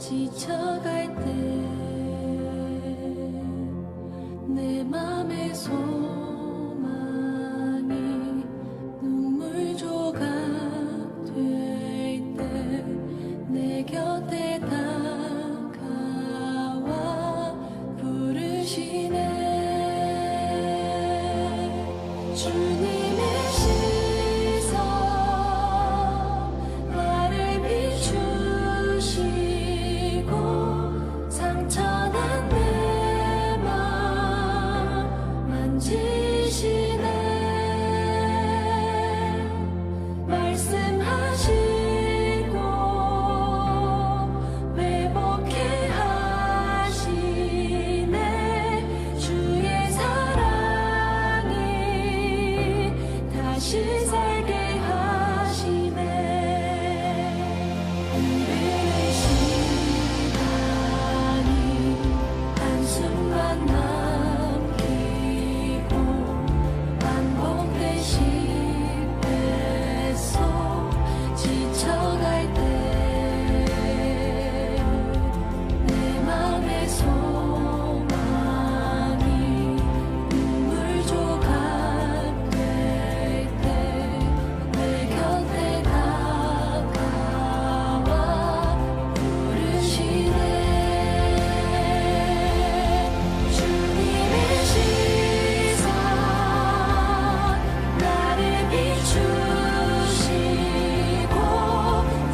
지쳐갈 때 내 맘의 소망이 눈물 조각 될 때 내 곁에 다가와 부르시네. 주님의 시선 나를 비추시고 상처난 내 맘 만지시네. 말씀하시고 회복해 하시네. 주의 사랑이 다시 살게 하시네. 흔들릴 시간이 한순간 남기고 반복된 실패 속 지쳐갈 때 내 맘의 소망이 눈물 조각 될 때 내 곁에 다가와 부르시네. 주님의 시선 나를 비추시고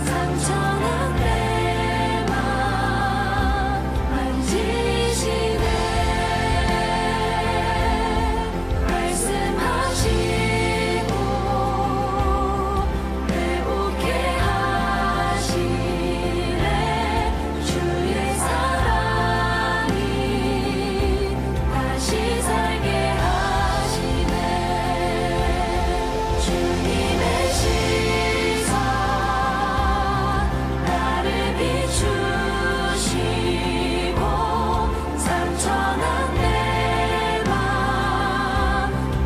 상처난 내 맘 만지시네. 말씀하시고 회복해 하시네. 주의 사랑이 다시 살게 하시네. 주님의 시선 나를 비추시고 상처난 내 맘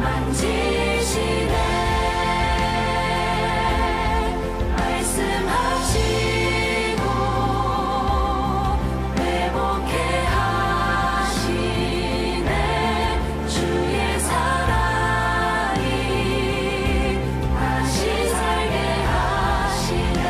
만지시네. 말씀하시고 회복해 하시네. 주의 사랑이 다시 살게 하시네.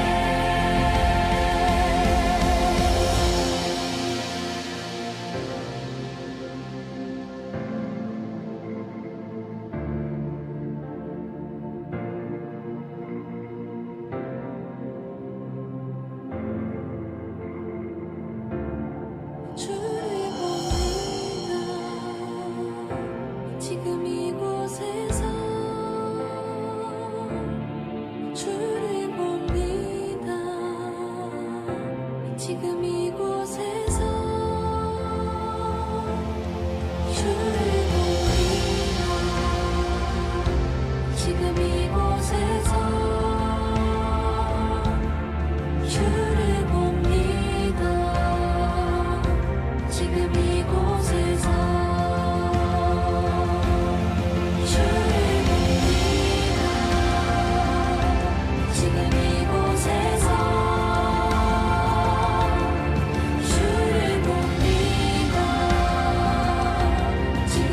주를 봅니다. 지금 이곳에서 주를 봅니다. 지금 이곳에서 주를 봅니다. 지금 이곳에서 주를 봅니다. 지금 이곳에서 주를 봅니다. 지금 이곳에서 주를 봅니다. 지금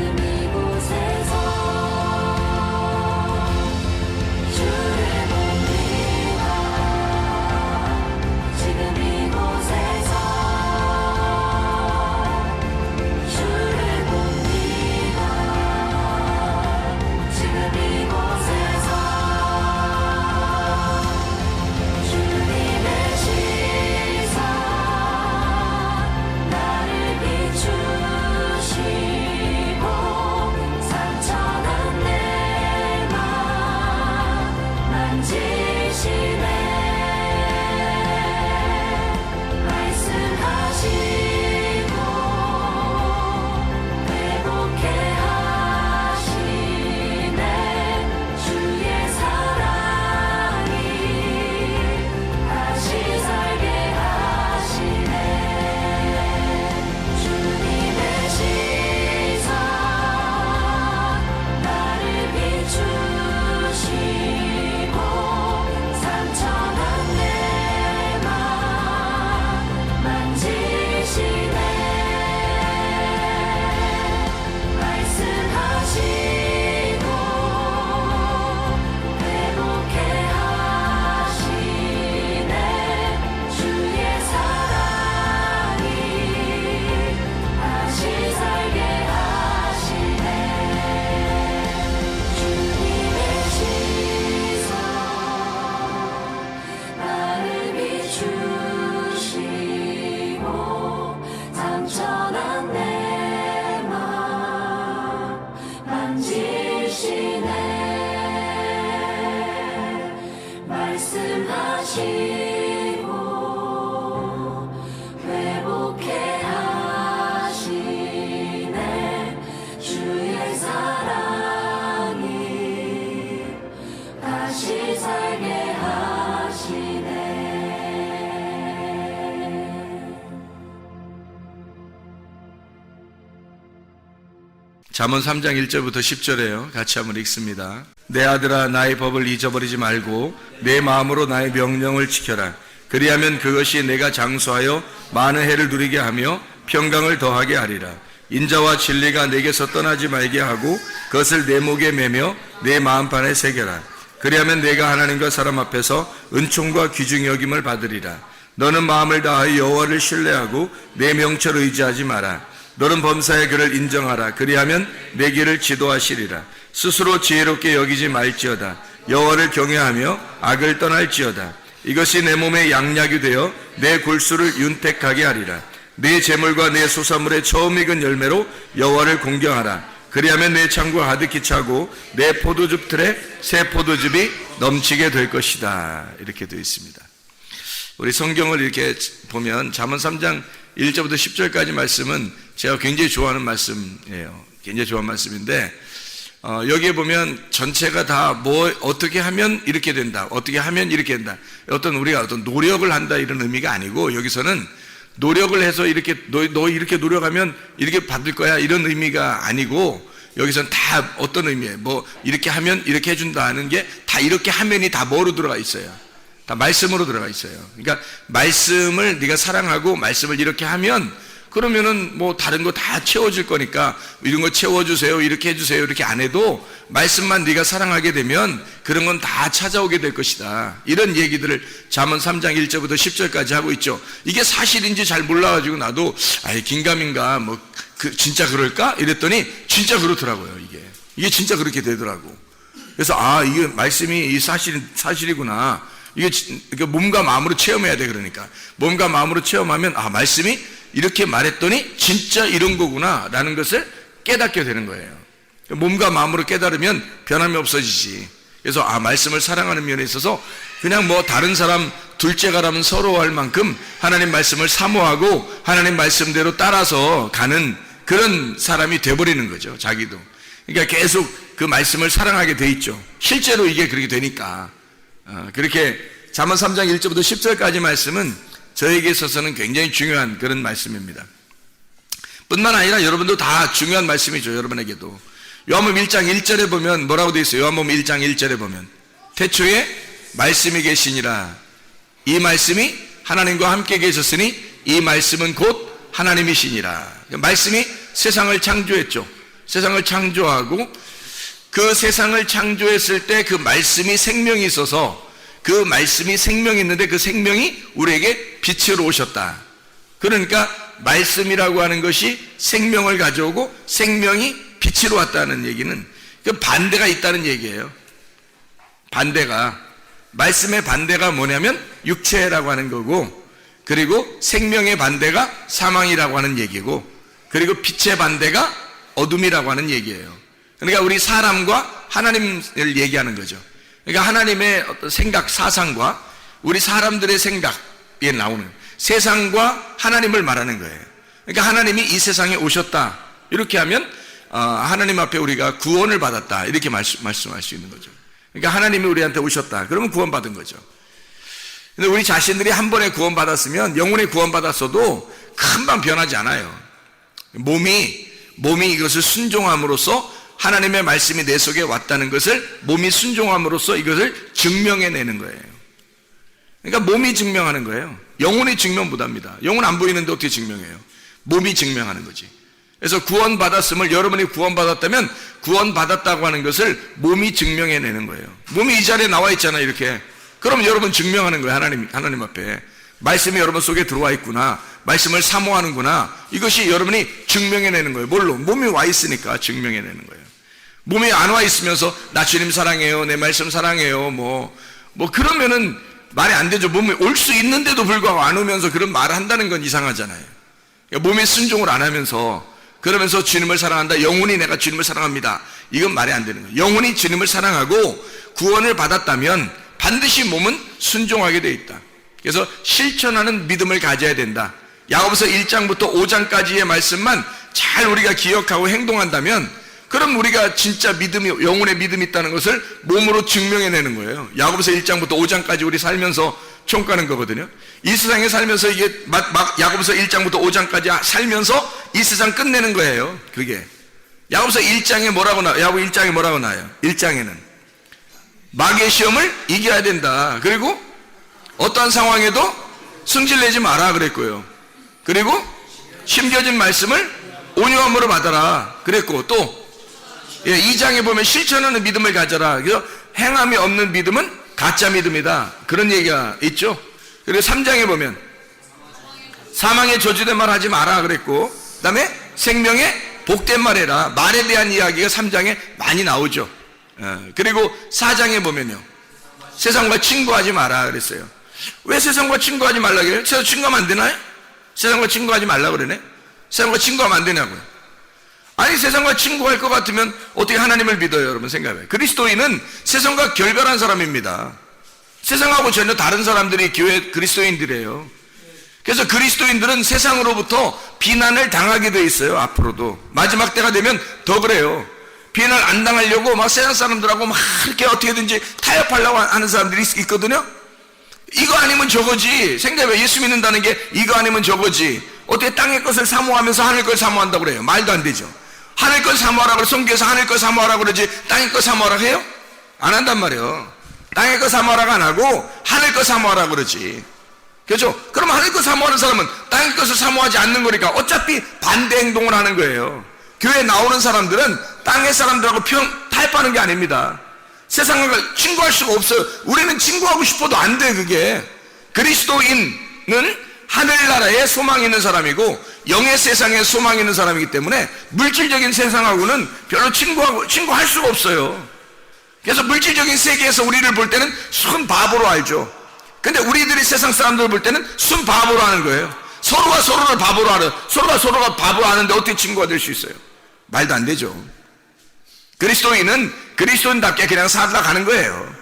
잠언 3장 1절부터 10절에요. 같이 한번 읽습니다. 내 아들아, 나의 법을 잊어버리지 말고 내 마음으로 나의 명령을 지켜라. 그리하면 그것이 내가 장수하여 많은 해를 누리게 하며 평강을 더하게 하리라. 인자와 진리가 내게서 떠나지 말게 하고 그것을 내 목에 매며 내 마음판에 새겨라. 그리하면 내가 하나님과 사람 앞에서 은총과 귀중히 여김을 받으리라. 너는 마음을 다하여 여호와를 신뢰하고 내 명철을 의지하지 마라. 너는 범사에 그를 인정하라. 그리하면 내 길을 지도하시리라. 스스로 지혜롭게 여기지 말지어다. 여호와를 경외하며 악을 떠날지어다. 이것이 내 몸에 양약이 되어 내 골수를 윤택하게 하리라. 내 재물과 내 소산물의 처음 익은 열매로 여호와를 공경하라. 그리하면 내 창고가 가득히 차고 내 포도즙 틀에 새 포도즙이 넘치게 될 것이다. 이렇게 되어 있습니다. 우리 성경을 이렇게 보면 잠언 3장 1절부터 10절까지 말씀은 제가 굉장히 좋아하는 말씀이에요. 굉장히 좋아하는 말씀인데 여기에 보면 전체가 다 뭐 어떻게 하면 이렇게 된다, 어떻게 하면 이렇게 된다, 우리가 어떤 노력을 한다 이런 의미가 아니고, 여기서는 노력을 해서 이렇게 너 이렇게 노력하면 이렇게 받을 거야 이런 의미가 아니고, 여기서는 다 어떤 의미예요? 뭐 이렇게 하면 이렇게 해준다 하는 게 다 이렇게 하면이 다 뭐로 들어가 있어요? 다 말씀으로 들어가 있어요. 그러니까 말씀을 네가 사랑하고 말씀을 이렇게 하면 그러면은 뭐 다른 거 다 채워질 거니까 이런 거 채워주세요, 이렇게 해주세요 이렇게 안 해도 말씀만 네가 사랑하게 되면 그런 건 다 찾아오게 될 것이다. 이런 얘기들을 잠언 3장 1절부터 10절까지 하고 있죠. 이게 사실인지 잘 몰라가지고 나도 긴가민가 뭐 진짜 그럴까? 이랬더니 진짜 그렇더라고요. 이게 진짜 그렇게 되더라고. 그래서 이게 말씀이 이 사실이구나. 이게 몸과 마음으로 체험해야 돼. 그러니까 몸과 마음으로 체험하면 말씀이 이렇게 말했더니 진짜 이런 거구나 라는 것을 깨닫게 되는 거예요. 몸과 마음으로 깨달으면 변함이 없어지지. 그래서 말씀을 사랑하는 면에 있어서 그냥 뭐 다른 사람 둘째가라면 서러워할 만큼 하나님 말씀을 사모하고 하나님 말씀대로 따라서 가는 그런 사람이 돼버리는 거죠. 자기도. 그러니까 계속 그 말씀을 사랑하게 돼 있죠. 실제로 이게 그렇게 되니까. 그렇게 잠언 3장 1절부터 10절까지 말씀은 저에게 있어서는 굉장히 중요한 그런 말씀입니다. 뿐만 아니라 여러분도 다 중요한 말씀이죠. 여러분에게도. 요한복음 1장 1절에 보면 뭐라고 되어 있어요? 요한복음 1장 1절에 보면 태초에 말씀이 계시니라. 이 말씀이 하나님과 함께 계셨으니 이 말씀은 곧 하나님이시니라. 말씀이 세상을 창조했죠. 세상을 창조하고 그 세상을 창조했을 때 그 말씀이 생명이 있어서 그 말씀이 생명이 있는데 그 생명이 우리에게 빛으로 오셨다. 그러니까 말씀이라고 하는 것이 생명을 가져오고 생명이 빛으로 왔다는 얘기는 그 반대가 있다는 얘기예요. 반대가, 말씀의 반대가 뭐냐면 육체라고 하는 거고, 그리고 생명의 반대가 사망이라고 하는 얘기고, 그리고 빛의 반대가 어둠이라고 하는 얘기예요. 그러니까 우리 사람과 하나님을 얘기하는 거죠. 그러니까 하나님의 어떤 생각, 사상과 우리 사람들의 생각에 나오는 세상과 하나님을 말하는 거예요. 그러니까 하나님이 이 세상에 오셨다. 이렇게 하면 하나님 앞에 우리가 구원을 받았다. 이렇게 말씀할 수 있는 거죠. 그러니까 하나님이 우리한테 오셨다. 그러면 구원받은 거죠. 근데 우리 자신들이 한 번에 구원받았으면, 영혼의 구원받았어도 금방 변하지 않아요. 몸이 이것을 순종함으로써 하나님의 말씀이 내 속에 왔다는 것을 몸이 순종함으로써 이것을 증명해내는 거예요. 그러니까 몸이 증명하는 거예요. 영혼이 증명 못합니다. 영혼 안 보이는데 어떻게 증명해요? 몸이 증명하는 거지. 그래서 구원받았음을, 여러분이 구원받았다면 구원받았다고 하는 것을 몸이 증명해내는 거예요. 몸이 이 자리에 나와 있잖아요, 이렇게. 그럼 여러분 증명하는 거예요. 하나님 앞에 말씀이 여러분 속에 들어와 있구나, 말씀을 사모하는구나, 이것이 여러분이 증명해내는 거예요. 뭘로? 몸이 와 있으니까 증명해내는 거예요. 몸이 안 와 있으면서 나 주님 사랑해요, 내 말씀 사랑해요, 뭐 그러면은 말이 안 되죠. 몸이 올 수 있는데도 불구하고 안 오면서 그런 말을 한다는 건 이상하잖아요. 그러니까 몸의 순종을 안 하면서, 그러면서 주님을 사랑한다, 영혼이 내가 주님을 사랑합니다, 이건 말이 안 되는 거예요. 영혼이 주님을 사랑하고 구원을 받았다면 반드시 몸은 순종하게 되어 있다. 그래서 실천하는 믿음을 가져야 된다. 야고보서 1장부터 5장까지의 말씀만 잘 우리가 기억하고 행동한다면, 그럼 우리가 진짜 믿음이, 영혼의 믿음이 있다는 것을 몸으로 증명해내는 거예요. 야고보서 1장부터 5장까지 우리 살면서 총가는 거거든요. 이 세상에 살면서 이게 야고보서 1장부터 5장까지 살면서 이 세상 끝내는 거예요. 그게 야고보서 1장에 뭐라고 야고보 1장에 뭐라고 나와요? 1장에는 마귀의 시험을 이겨야 된다. 그리고 어떠한 상황에도 승질내지 마라 그랬고요. 그리고 심겨진 말씀을 온유함으로 받아라 그랬고, 또 2장에 보면 실천하는 믿음을 가져라. 그래서 행함이 없는 믿음은 가짜 믿음이다. 그런 얘기가 있죠. 그리고 3장에 보면 사망의 저주된 말 하지 마라 그랬고, 그 다음에 생명의 복된 말 해라. 말에 대한 이야기가 3장에 많이 나오죠. 그리고 4장에 보면요, 세상과 친구하지 마라 그랬어요. 왜 세상과 친구하지 말라 그래요? 세상 친구하면 안 되나요? 세상과 친구하지 말라 그러네? 세상과 친구하면 안 되냐고요? 아니, 세상과 친구할 것 같으면 어떻게 하나님을 믿어요? 여러분 생각해요. 그리스도인은 세상과 결별한 사람입니다. 세상하고 전혀 다른 사람들이 교회 그리스도인들이에요. 그래서 그리스도인들은 세상으로부터 비난을 당하게 돼 있어요. 앞으로도 마지막 때가 되면 더 그래요. 비난을 안 당하려고 막 세상 사람들하고 막 이렇게 어떻게든지 타협하려고 하는 사람들이 있거든요. 이거 아니면 저거지. 생각해. 예수 믿는다는 게 이거 아니면 저거지. 어떻게 땅의 것을 사모하면서 하늘 걸 사모한다고 그래요? 말도 안 되죠. 하늘 걸 사모하라고 그래. 성경에서 하늘 걸 사모하라고 그러지 땅의 걸 사모하라고 해요? 안 한단 말이에요. 땅의 걸 사모하라고 안 하고 하늘 걸 사모하라고 그러지. 그렇죠? 그럼 하늘 것 사모하는 사람은 땅의 것을 사모하지 않는 거니까 어차피 반대 행동을 하는 거예요. 교회에 나오는 사람들은 땅의 사람들하고 타협하는 게 아닙니다. 세상과 친구할 수가 없어요. 우리는 친구하고 싶어도 안 돼. 그게 그리스도인은 하늘나라에 소망이 있는 사람이고 영의 세상에 소망이 있는 사람이기 때문에 물질적인 세상하고는 별로 친구할 수가 없어요. 그래서 물질적인 세계에서 우리를 볼 때는 순 바보로 알죠. 근데 우리들이 세상 사람들을 볼 때는 순 바보로 하는 거예요. 서로가 서로를 바보로 하는, 서로가 바보로 하는데 어떻게 친구가 될 수 있어요? 말도 안 되죠. 그리스도인은 그리스도인답게 그냥 살다 가는 거예요.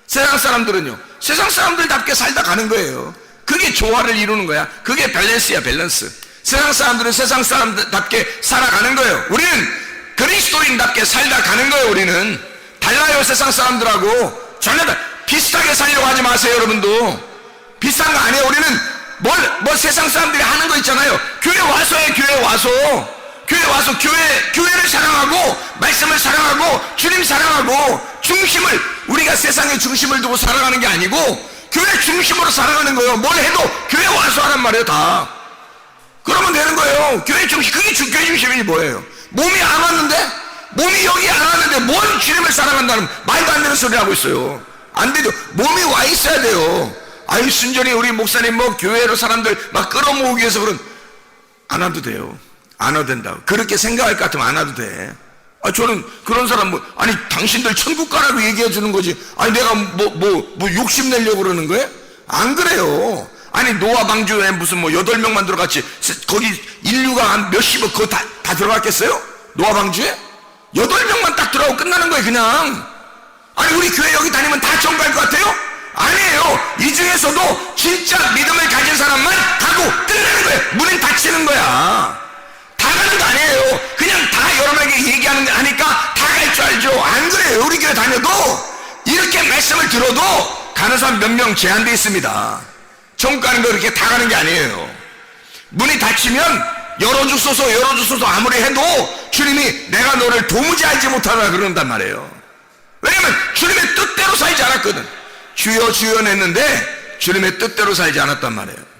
세상 사람들은요, 세상 사람들답게 살다 가는 거예요. 그게 조화를 이루는 거야. 그게 밸런스야, 밸런스. 세상 사람들은 세상 사람답게 살아가는 거예요. 우리는 그리스도인답게 살다 가는 거예요. 우리는 달라요. 세상 사람들하고 전혀 비슷하게 살려고 하지 마세요. 여러분도 비슷한 거 아니에요. 우리는 뭘 세상 사람들이 하는 거 있잖아요. 교회 와서 해. 교회 와서 교회를 사랑하고 말씀을 사랑하고 주님 사랑하고 중심을, 우리가 세상의 중심을 두고 살아가는 게 아니고 교회 중심으로 살아가는 거예요. 뭘 해도 교회 와서 하란 말이에요. 다 그러면 되는 거예요. 교회 중심, 그게 교회 중심이 뭐예요? 몸이 안 왔는데, 몸이 여기 안 왔는데 뭔 주님을 사랑한다는 말도 안 되는 소리 하고 있어요. 안 되죠. 몸이 와 있어야 돼요. 아유, 순전히 우리 목사님 뭐 교회로 사람들 막 끌어모으기 위해서 안 와도 돼요. 안 와도 된다고. 그렇게 생각할 것 같으면 안 와도 돼. 저는 그런 사람 아니, 당신들 천국 가라고 얘기해 주는 거지. 아니, 내가 뭐 욕심내려고 그러는 거예요? 안 그래요. 아니, 노아 방주에 무슨 8명만 들어갔지. 거기 인류가 한 몇십억 그거 다 들어갔겠어요? 노아 방주에? 8명만 딱 들어가고 끝나는 거예요, 그냥. 아니, 우리 교회 여기 다니면 다 정갈 것 같아요? 아니에요. 이 중에서도 진짜 믿음을 가진 사람만 가고 끝나는 거예요. 문은 닫히는 거야. 다 가는 거 아니에요. 그냥 다 여러분에게 얘기하는 거 하니까 다 갈 줄 알죠. 안 그래요. 우리 교회 다녀도 이렇게 말씀을 들어도 가는 사람 몇 명 제한되어 있습니다. 천국 가는 거 이렇게 다 가는 게 아니에요. 문이 닫히면 열어주소서 아무리 해도 주님이 내가 너를 도무지 알지 못하라 그런단 말이에요. 왜냐면 주님의 뜻대로 살지 않았거든. 주여 주여 했는데 주님의 뜻대로 살지 않았단 말이에요.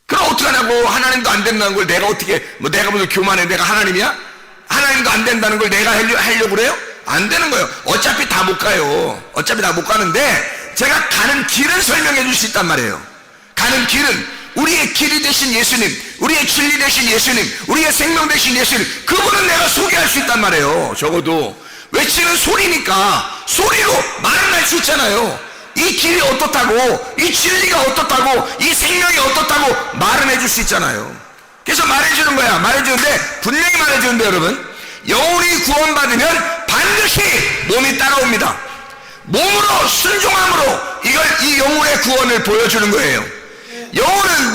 그럼 어떡하냐고. 하나님도 안 된다는 걸 내가 어떻게, 내가 무슨 교만해, 내가 하나님이야? 하나님도 안 된다는 걸 내가 하려고 그래요? 안 되는 거예요. 어차피 다 못 가요. 어차피 다 못 가는데 제가 가는 길을 설명해 줄 수 있단 말이에요. 가는 길은 우리의 길이 되신 예수님, 우리의 진리 되신 예수님, 우리의 생명 되신 예수님, 그분은 내가 소개할 수 있단 말이에요. 적어도 외치는 소리니까 소리로 말을 할 수 있잖아요. 이 길이 어떻다고, 이 진리가 어떻다고, 이 생명이 어떻다고 말은 해줄 수 있잖아요. 그래서 말해주는 거야. 말해주는데, 분명히 말해주는데, 여러분, 영혼이 구원받으면 반드시 몸이 따라옵니다. 몸으로 순종함으로 이 영혼의 구원을 보여주는 거예요. 영혼은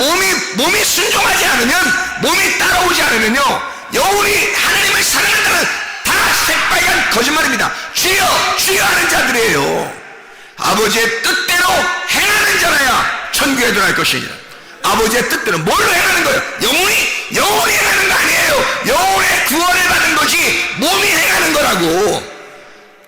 몸이 순종하지 않으면, 몸이 따라오지 않으면요, 영혼이 하나님을 사랑한다는 다 새빨간 거짓말입니다. 주여 주여 하는 자들이에요. 아버지의 뜻대로 행하는 자라야 천국에 들어갈 것이니라. 아버지의 뜻대로 뭘로 행하는 거예요? 영혼이 영혼이 행하는 거 아니에요. 영혼의 구원을 받는 것이 몸이 행하는 거라고.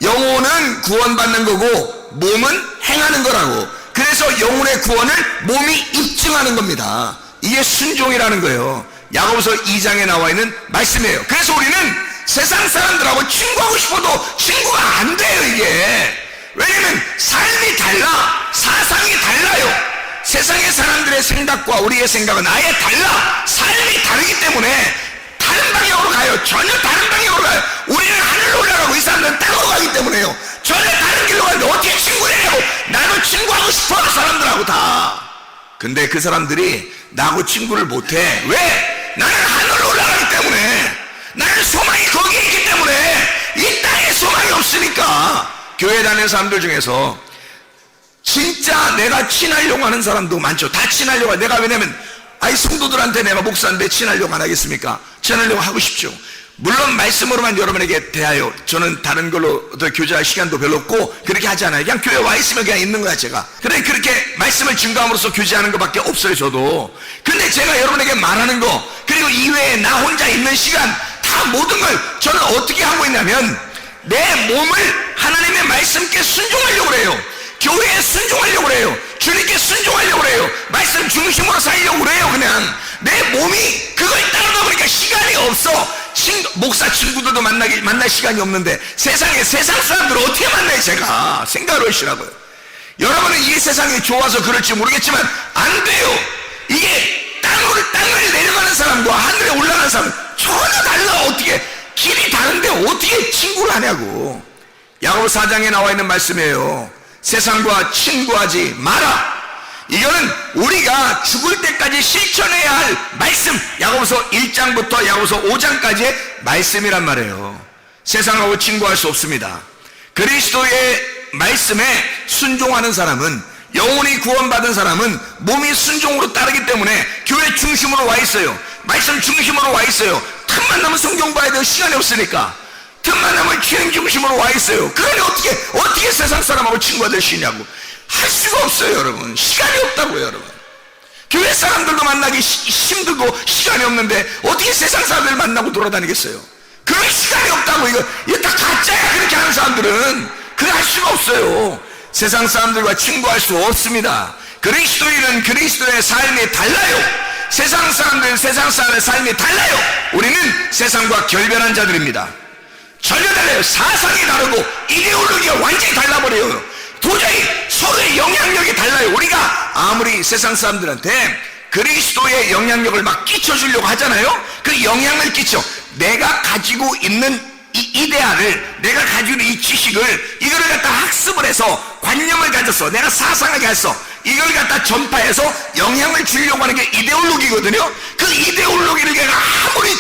영혼은 구원받는 거고 몸은 행하는 거라고. 그래서 영혼의 구원을 몸이 입증하는 겁니다. 이게 순종이라는 거예요. 야고보서 2장에 나와 있는 말씀이에요. 그래서 우리는 세상 사람들하고 친구하고 싶어도 친구가 안 돼요. 이게 왜냐면 삶이 달라, 사상이 달라요. 세상의 사람들의 생각과 우리의 생각은 아예 달라. 삶이 다르기 때문에 다른 방향으로 가요. 전혀 다른 방향으로 가요. 우리는 하늘로 올라가고 이 사람들은 땅으로 가기 때문에요. 전혀 다른 길로 가는데 어떻게 친구냐고. 나도 친구하고 싶어, 사람들하고 다. 근데 그 사람들이 나하고 친구를 못해. 왜? 나는 하늘로 올라가기 때문에. 나는 소망이 거기에 있기 때문에. 이 땅에 소망이 없으니까. 교회 다니는 사람들 중에서 진짜 내가 친하려고 하는 사람도 많죠. 다 친하려고. 내가 왜냐면 성도들한테 내가 목사인데 친하려고 안 하겠습니까? 친하려고 하고 싶죠. 물론 말씀으로만 여러분에게 대하여 저는 다른 걸로 더 교제할 시간도 별로 없고 그렇게 하지 않아요. 그냥 교회 와 있으면 그냥 있는 거야 제가. 그래 그렇게 말씀을 증거함으로써 교제하는 것밖에 없어요 저도. 근데 제가 여러분에게 말하는 거 그리고 이외에 나 혼자 있는 시간 다 모든 걸 저는 어떻게 하고 있냐면 내 몸을 하나님의 말씀께 순종하려고 해요. 교회에 순종하려고 그래요. 주님께 순종하려고 그래요. 말씀 중심으로 살려고 그래요. 그냥 내 몸이 그걸 따르다 보니까 시간이 없어. 목사 친구들도 만날 시간이 없는데 세상 사람들을 어떻게 만나요? 제가 생각을 하시라고요. 여러분은 이 세상이 좋아서 그럴지 모르겠지만 안 돼요. 이게 땅을 내려가는 사람과 하늘에 올라가는 사람 전혀 달라. 어떻게 길이 다른데 어떻게 친구를 하냐고. 야고보 4장에 나와 있는 말씀이에요. 세상과 친구하지 마라. 이거는 우리가 죽을 때까지 실천해야 할 말씀. 야고보서 1장부터 야고보서 5장까지의 말씀이란 말이에요. 세상하고 친구할 수 없습니다. 그리스도의 말씀에 순종하는 사람은, 영혼이 구원받은 사람은 몸이 순종으로 따르기 때문에 교회 중심으로 와 있어요. 말씀 중심으로 와 있어요. 틈만 나면 성경 봐야 돼요. 시간이 없으니까. 틈만 나면 주님 중심으로 와 있어요. 그러니 어떻게 세상 사람하고 친구가 될 수 있냐고. 할 수가 없어요 여러분. 시간이 없다고요 여러분. 교회 사람들도 만나기 힘들고 시간이 없는데 어떻게 세상 사람들 만나고 돌아다니겠어요. 그럴 시간이 없다고. 이거 다 가짜야. 그렇게 하는 사람들은 그거 할 수가 없어요. 세상 사람들과 친구할 수 없습니다. 그리스도인은 그리스도의 삶이 달라요. 세상 사람들은 세상 사람의 삶이 달라요. 우리는 세상과 결별한 자들입니다. 전혀 달라요. 사상이 다르고 이데올로기가 완전히 달라버려요. 도저히 서로의 영향력이 달라요. 우리가 아무리 세상 사람들한테 그리스도의 영향력을 막 끼쳐주려고 하잖아요. 그 영향을 끼쳐. 내가 가지고 있는 이 이데아를, 내가 가지고 있는 이 지식을, 이거를 갖다 학습을 해서 관념을 가졌어. 내가 사상을 가졌어. 이걸 갖다 전파해서 영향을 주려고 하는 게 이데올로기거든요. 그 이데올로기를 내가 아무리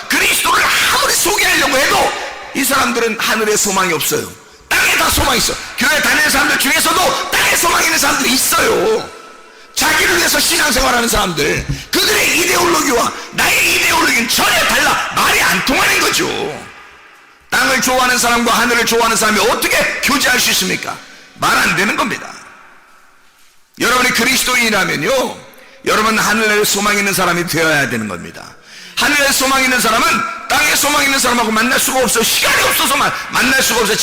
그리스도를 아무리 소개하려고 해도 이 사람들은 하늘에 소망이 없어요. 땅에 다 소망이 있어. 교회 다니는 사람들 중에서도 땅에 소망이 있는 사람들이 있어요. 자기를 위해서 신앙생활하는 사람들. 그들의 이데올로기와 나의 이데올로기는 전혀 달라. 말이 안 통하는 거죠. 땅을 좋아하는 사람과 하늘을 좋아하는 사람이 어떻게 교제할 수 있습니까? 말 안 되는 겁니다. 여러분이 그리스도인이라면요, 여러분 하늘에 소망 있는 사람이 되어야 되는 겁니다. 하늘에 소망 있는 사람은 땅에 소망 있는 사람하고 만날 수가 없어요. 시간이 없어서 만날 수가 없어요.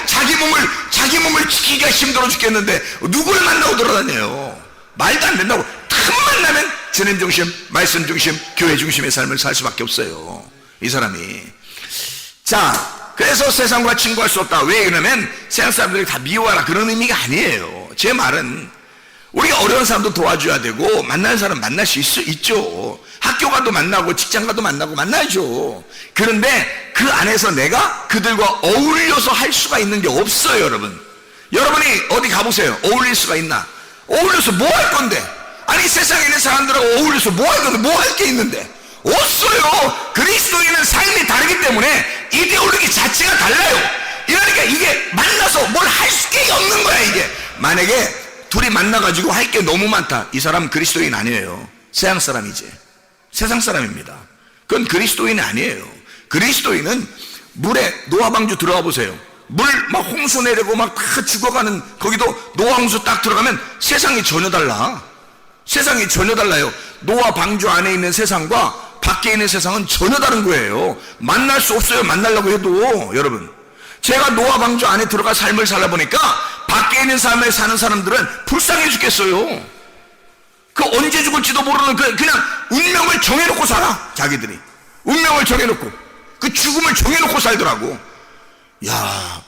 자기 몸을 지키기가 힘들어 죽겠는데 누굴 만나고 돌아다녀요. 말도 안 된다고. 틈만 나면 주님 중심, 말씀 중심, 교회 중심의 삶을 살 수밖에 없어요 이 사람이. 자, 그래서 세상과 친구할 수 없다. 왜 그러냐면 세상 사람들이 다 미워하라 그런 의미가 아니에요. 제 말은 우리가 어려운 사람도 도와줘야 되고 만나는 사람 만날 수 있죠. 학교 가도 만나고 직장 가도 만나고 만나죠. 그런데 그 안에서 내가 그들과 어울려서 할 수가 있는 게 없어요. 여러분이 어디 가보세요. 어울릴 수가 있나? 어울려서 뭐 할 건데? 아니 세상에 있는 사람들하고 어울려서 뭐 할 건데? 뭐 할 게 있는데? 없어요. 그리스도인은 삶이 다르기 때문에 이데올로기 자체가 달라요. 이러니까 이게 만나서 뭘 할 게 없는 거야. 이게 만약에 둘이 만나가지고 할 게 너무 많다. 이 사람 그리스도인 아니에요. 세상 사람이지. 세상 사람입니다. 그건 그리스도인이 아니에요. 그리스도인은 물에 노아방주 들어가 보세요. 물 막 홍수 내리고 막 다 죽어가는 거기도 노아 홍수 딱 들어가면 세상이 전혀 달라. 세상이 전혀 달라요. 노아 방주 안에 있는 세상과 밖에 있는 세상은 전혀 다른 거예요. 만날 수 없어요. 만나려고 해도. 여러분, 제가 노아 방주 안에 들어가 삶을 살아보니까 밖에 있는 삶에 사는 사람들은 불쌍해 죽겠어요. 그 언제 죽을지도 모르는 그냥 운명을 정해놓고 살아. 자기들이 운명을 정해놓고 그 죽음을 정해놓고 살더라고. 야,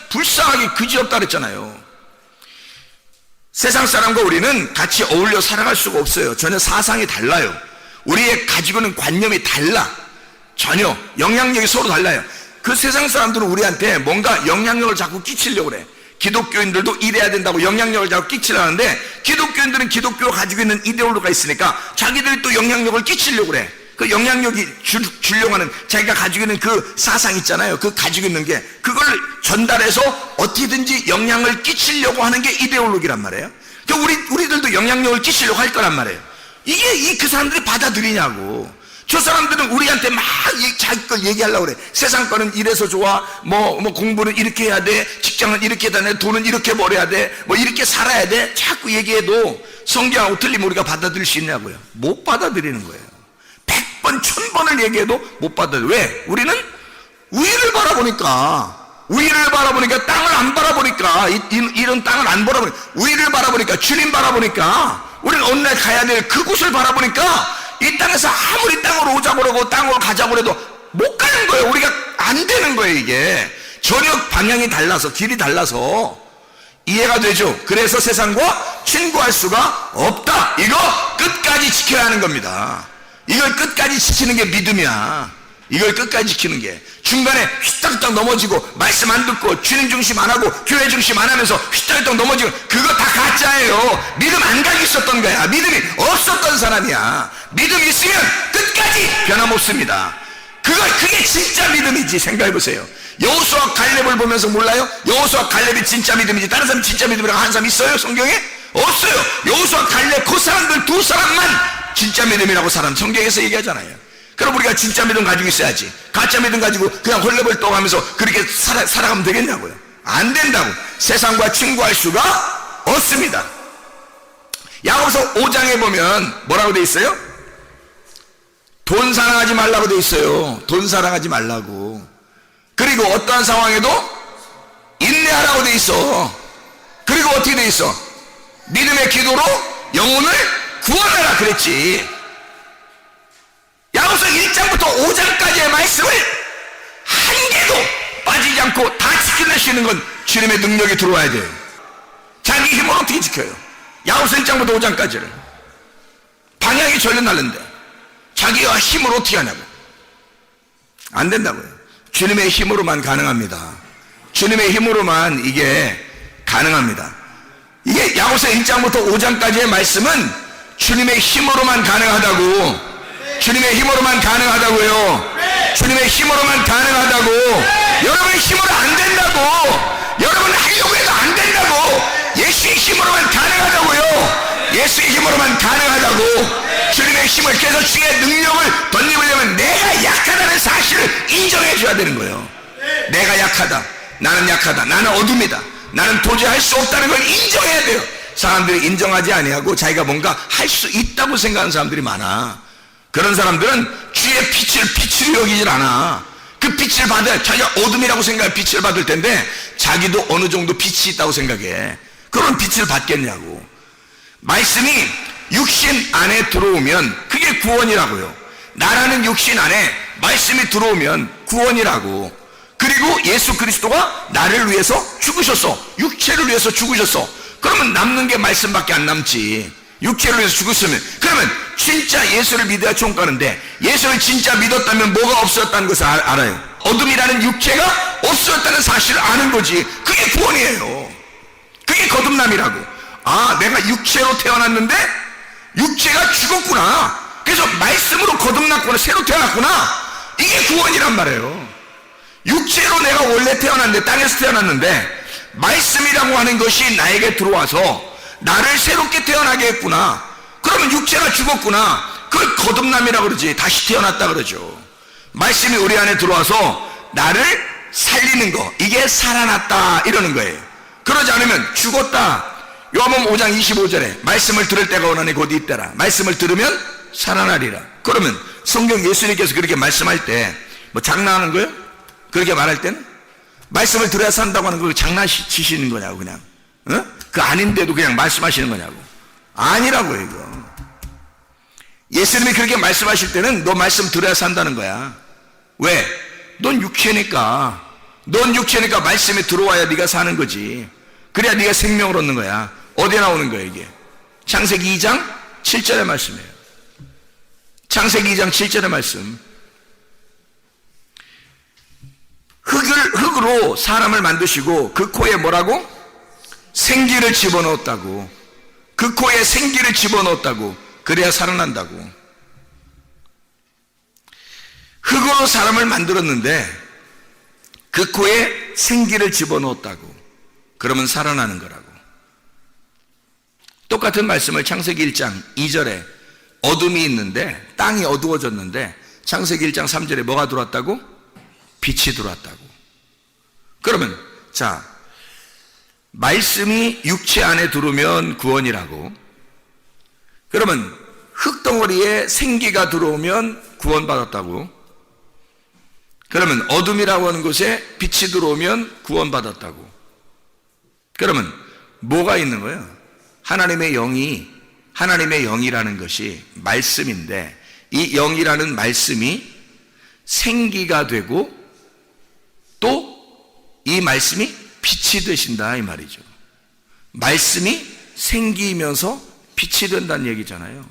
불쌍하게 그지없다 그랬잖아요. 세상 사람과 우리는 같이 어울려 살아갈 수가 없어요. 전혀 사상이 달라요. 우리의 가지고 있는 관념이 달라. 전혀 영향력이 서로 달라요. 그 세상 사람들은 우리한테 뭔가 영향력을 자꾸 끼치려고 그래. 기독교인들도 이래야 된다고 영향력을 자꾸 끼치려는데, 기독교인들은 기독교가 가지고 있는 이데올로기가 있으니까 자기들이 또 영향력을 끼치려고 그래. 그 영향력이 주려고 하는 자기가 가지고 있는 그 사상 있잖아요. 그 가지고 있는 게 그걸 전달해서 어떻게든지 영향을 끼치려고 하는 게 이데올로기란 말이에요. 그러니까 우리들도 영향력을 끼치려고 할 거란 말이에요. 이게 그 사람들이 받아들이냐고. 저 사람들은 우리한테 막 자기 걸 얘기하려고 그래. 세상 거는 이래서 좋아. 뭐 공부는 이렇게 해야 돼. 직장은 이렇게 해야 돼. 돈은 이렇게 벌어야 돼. 뭐 이렇게 살아야 돼. 자꾸 얘기해도 성경하고 틀리면 우리가 받아들일 수 있냐고요. 못 받아들이는 거예요. 100번, 1000번을 얘기해도 못 받아들여요. 왜? 우리는 위를 바라보니까 땅을 안 바라보니까, 이런 땅을 안 바라보니까, 위를 바라보니까, 주님 바라보니까, 우리는 어느 날 가야 될 그곳을 바라보니까 이 땅에서 아무리 땅으로 오자고 그러고 땅으로 가자고 그래도 못 가는 거예요. 우리가 안 되는 거예요. 이게 전혀 방향이 달라서, 길이 달라서. 이해가 되죠? 그래서 세상과 친구할 수가 없다. 이거 끝까지 지켜야 하는 겁니다. 이걸 끝까지 지키는 게 믿음이야. 이걸 끝까지 지키는 게. 중간에 휘딱휘딱 넘어지고 말씀 안 듣고 주님 중심 안 하고 교회 중심 안 하면서 휘딱휘딱 넘어지고, 그거 다 가짜예요. 믿음 안 가지고 있었던 거야. 믿음이 없었던 사람이야. 믿음 있으면 끝까지 변함없습니다. 그게 진짜 믿음이지. 생각해보세요. 여호수아 갈렙을 보면서 몰라요? 여호수아 갈렙이 진짜 믿음이지 다른 사람이 진짜 믿음이라고 하는 사람 있어요? 성경에? 없어요. 여호수아 갈렙 그 사람들 두 사람만 진짜 믿음이라고 사람 성경에서 얘기하잖아요. 그럼 우리가 진짜 믿음 가지고 있어야지. 가짜 믿음 가지고 그냥 헐레벌 떠가면서 그렇게 살아가면 되겠냐고요. 안 된다고. 세상과 친구할 수가 없습니다. 야고보서 5장에 보면 뭐라고 돼 있어요? 돈 사랑하지 말라고 돼 있어요. 돈 사랑하지 말라고. 그리고 어떠한 상황에도 인내하라고 돼 있어. 그리고 어떻게 돼 있어? 믿음의 기도로 영혼을 구원하라 그랬지. 야고보서 1장부터 5장까지의 말씀을 한 개도 빠지지 않고 다 지켜낼 수 있는 건 주님의 능력이 들어와야 돼요. 자기 힘으로 어떻게 지켜요? 야고보서 1장부터 5장까지를 방향이 전혀 다른데 자기가 힘으로 어떻게 하냐고. 안 된다고요. 주님의 힘으로만 가능합니다. 주님의 힘으로만 이게 가능합니다. 이게 야고보서 1장부터 5장까지의 말씀은 주님의 힘으로만 가능하다고. 주님의 힘으로만 가능하다고요. 주님의 힘으로만 가능하다고. 여러분의 힘으로 안 된다고. 여러분 하려고 해도 안 된다고. 예수의 힘으로만 가능하다고요. 예수의 힘으로만 가능하다고. 주님의 힘을, 그래서 주의 능력을 덧입으려면 내가 약하다는 사실을 인정해 줘야 되는 거예요. 내가 약하다. 나는 약하다. 나는 어둠이다. 나는 도저히 할 수 없다는 걸 인정해야 돼요. 사람들이 인정하지 아니하고 자기가 뭔가 할 수 있다고 생각하는 사람들이 많아. 그런 사람들은 주의 빛을 여기질 않아. 그 빛을 받아야, 자기가 어둠이라고 생각해 빛을 받을 텐데 자기도 어느 정도 빛이 있다고 생각해. 그런 빛을 받겠냐고. 말씀이 육신 안에 들어오면 그게 구원이라고요. 나라는 육신 안에 말씀이 들어오면 구원이라고. 그리고 예수 그리스도가 나를 위해서 죽으셨어. 육체를 위해서 죽으셨어. 그러면 남는 게 말씀밖에 안 남지. 육체를 위해서 죽었으면. 그러면 진짜 예수를 믿어야 총 가는데, 예수를 진짜 믿었다면 뭐가 없었다는 것을 알아요. 어둠이라는 육체가 없었다는 사실을 아는 거지. 그게 구원이에요. 그게 거듭남이라고. 아, 내가 육체로 태어났는데 육체가 죽었구나. 그래서 말씀으로 거듭났구나. 새로 태어났구나. 이게 구원이란 말이에요. 육체로 내가 원래 태어났는데, 땅에서 태어났는데 말씀이라고 하는 것이 나에게 들어와서 나를 새롭게 태어나게 했구나. 그러면 육체가 죽었구나. 그걸 거듭남이라고 그러지. 다시 태어났다 그러죠. 말씀이 우리 안에 들어와서 나를 살리는 거, 이게 살아났다 이러는 거예요. 그러지 않으면 죽었다. 요한복음 5장 25절에 말씀을 들을 때가 오나니 곧 이때라. 말씀을 들으면 살아나리라. 그러면 성경 예수님께서 그렇게 말씀할 때 뭐 장난하는 거예요? 그렇게 말할 때는? 말씀을 들어야 산다고 하는 거 장난치시는 거냐고 그냥 그 아닌데도 그냥 말씀하시는 거냐고. 아니라고요 이거. 예수님이 그렇게 말씀하실 때는 너 말씀 들어야 산다는 거야. 왜? 넌 육체니까. 넌 육체니까 말씀에 들어와야 네가 사는 거지. 그래야 네가 생명을 얻는 거야. 어디에 나오는 거야 이게? 창세기 2장 7절의 말씀이에요. 창세기 2장 7절의 말씀. 흙으로 사람을 만드시고 그 코에 뭐라고? 생기를 집어넣었다고. 그 코에 생기를 집어넣었다고. 그래야 살아난다고. 흙으로 사람을 만들었는데 그 코에 생기를 집어넣었다고. 그러면 살아나는 거라고. 똑같은 말씀을 창세기 1장 2절에 어둠이 있는데 땅이 어두워졌는데 창세기 1장 3절에 뭐가 들어왔다고? 빛이 들어왔다고. 그러면 자, 말씀이 육체 안에 들어오면 구원이라고. 그러면 흙덩어리에 생기가 들어오면 구원받았다고. 그러면 어둠이라고 하는 곳에 빛이 들어오면 구원받았다고. 그러면 뭐가 있는 거예요? 하나님의 영이라는 것이 말씀인데 이 영이라는 말씀이 생기가 되고 또 이 말씀이 빛이 되신다 이 말이죠. 말씀이 생기면서 빛이 된다는 얘기잖아요.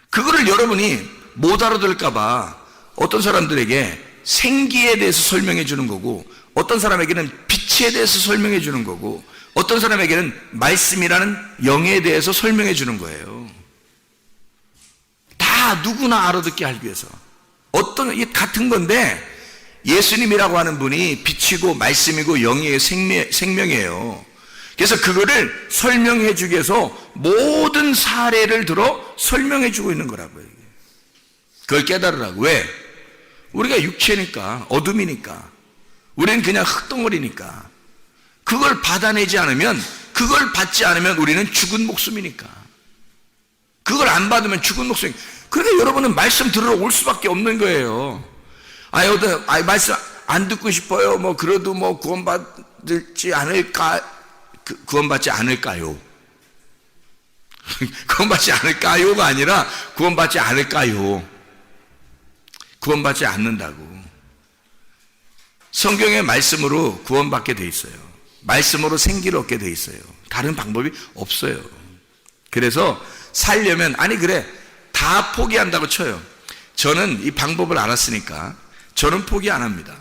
그거를 여러분이 못 알아들을까봐 어떤 사람들에게 생기에 대해서 설명해 주는 거고 어떤 사람에게는 빛에 대해서 설명해 주는 거고 어떤 사람에게는 말씀이라는 영에 대해서 설명해 주는 거예요. 다 누구나 알아듣게 하기 위해서. 이게 같은 건데 예수님이라고 하는 분이 빛이고 말씀이고 영이에요. 생명이에요. 그래서 그거를 설명해 주기 위해서 모든 사례를 들어 설명해 주고 있는 거라고요. 그걸 깨달으라고. 왜? 우리가 육체니까, 어둠이니까, 우리는 그냥 흙덩어리니까 그걸 받아내지 않으면, 그걸 받지 않으면 우리는 죽은 목숨이니까. 그걸 안 받으면 죽은 목숨이니까. 그러니까 여러분은 말씀 들으러 올 수밖에 없는 거예요. 말씀 안 듣고 싶어요. 뭐 그래도 뭐 구원받지 않을까? 구원받지 않을까요? 구원받지 않을까요가 아니라 구원받지 않을까요? 구원받지 않는다고. 성경의 말씀으로 구원받게 돼 있어요. 말씀으로 생기를 얻게 돼 있어요. 다른 방법이 없어요. 그래서 살려면 그래 다 포기한다고 쳐요. 저는 이 방법을 알았으니까 저는 포기 안 합니다.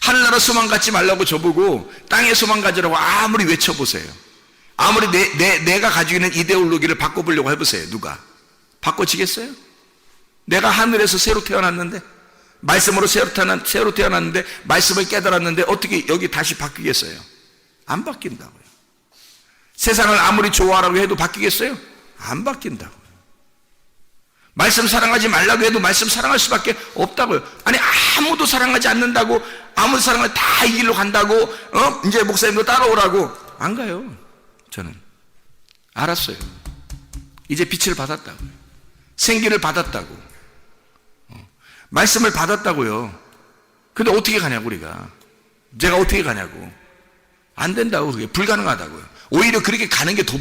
하늘나라 소망 갖지 말라고 저보고 땅에 소망 가지라고 아무리 외쳐보세요. 아무리 내가 가지고 있는 이데올로기를 바꿔보려고 해보세요. 누가? 바꿔지겠어요? 내가 하늘에서 새로 태어났는데, 말씀으로 새로 태어났는데, 말씀을 깨달았는데 어떻게 여기 다시 바뀌겠어요? 안 바뀐다고요. 세상을 아무리 좋아하라고 해도 바뀌겠어요? 안 바뀐다고요. 말씀 사랑하지 말라고 해도 말씀 사랑할 수밖에 없다고요. 아무도 사랑하지 않는다고, 아무도 사랑을 다 이 길로 간다고, 이제 목사님도 따라오라고 안 가요. 저는 알았어요. 이제 빛을 받았다고요. 생기를 받았다고. 말씀을 받았다고요. 근데 어떻게 가냐고, 제가 어떻게 가냐고. 안 된다고. 그게 불가능하다고요. 오히려 그렇게 가는 게 더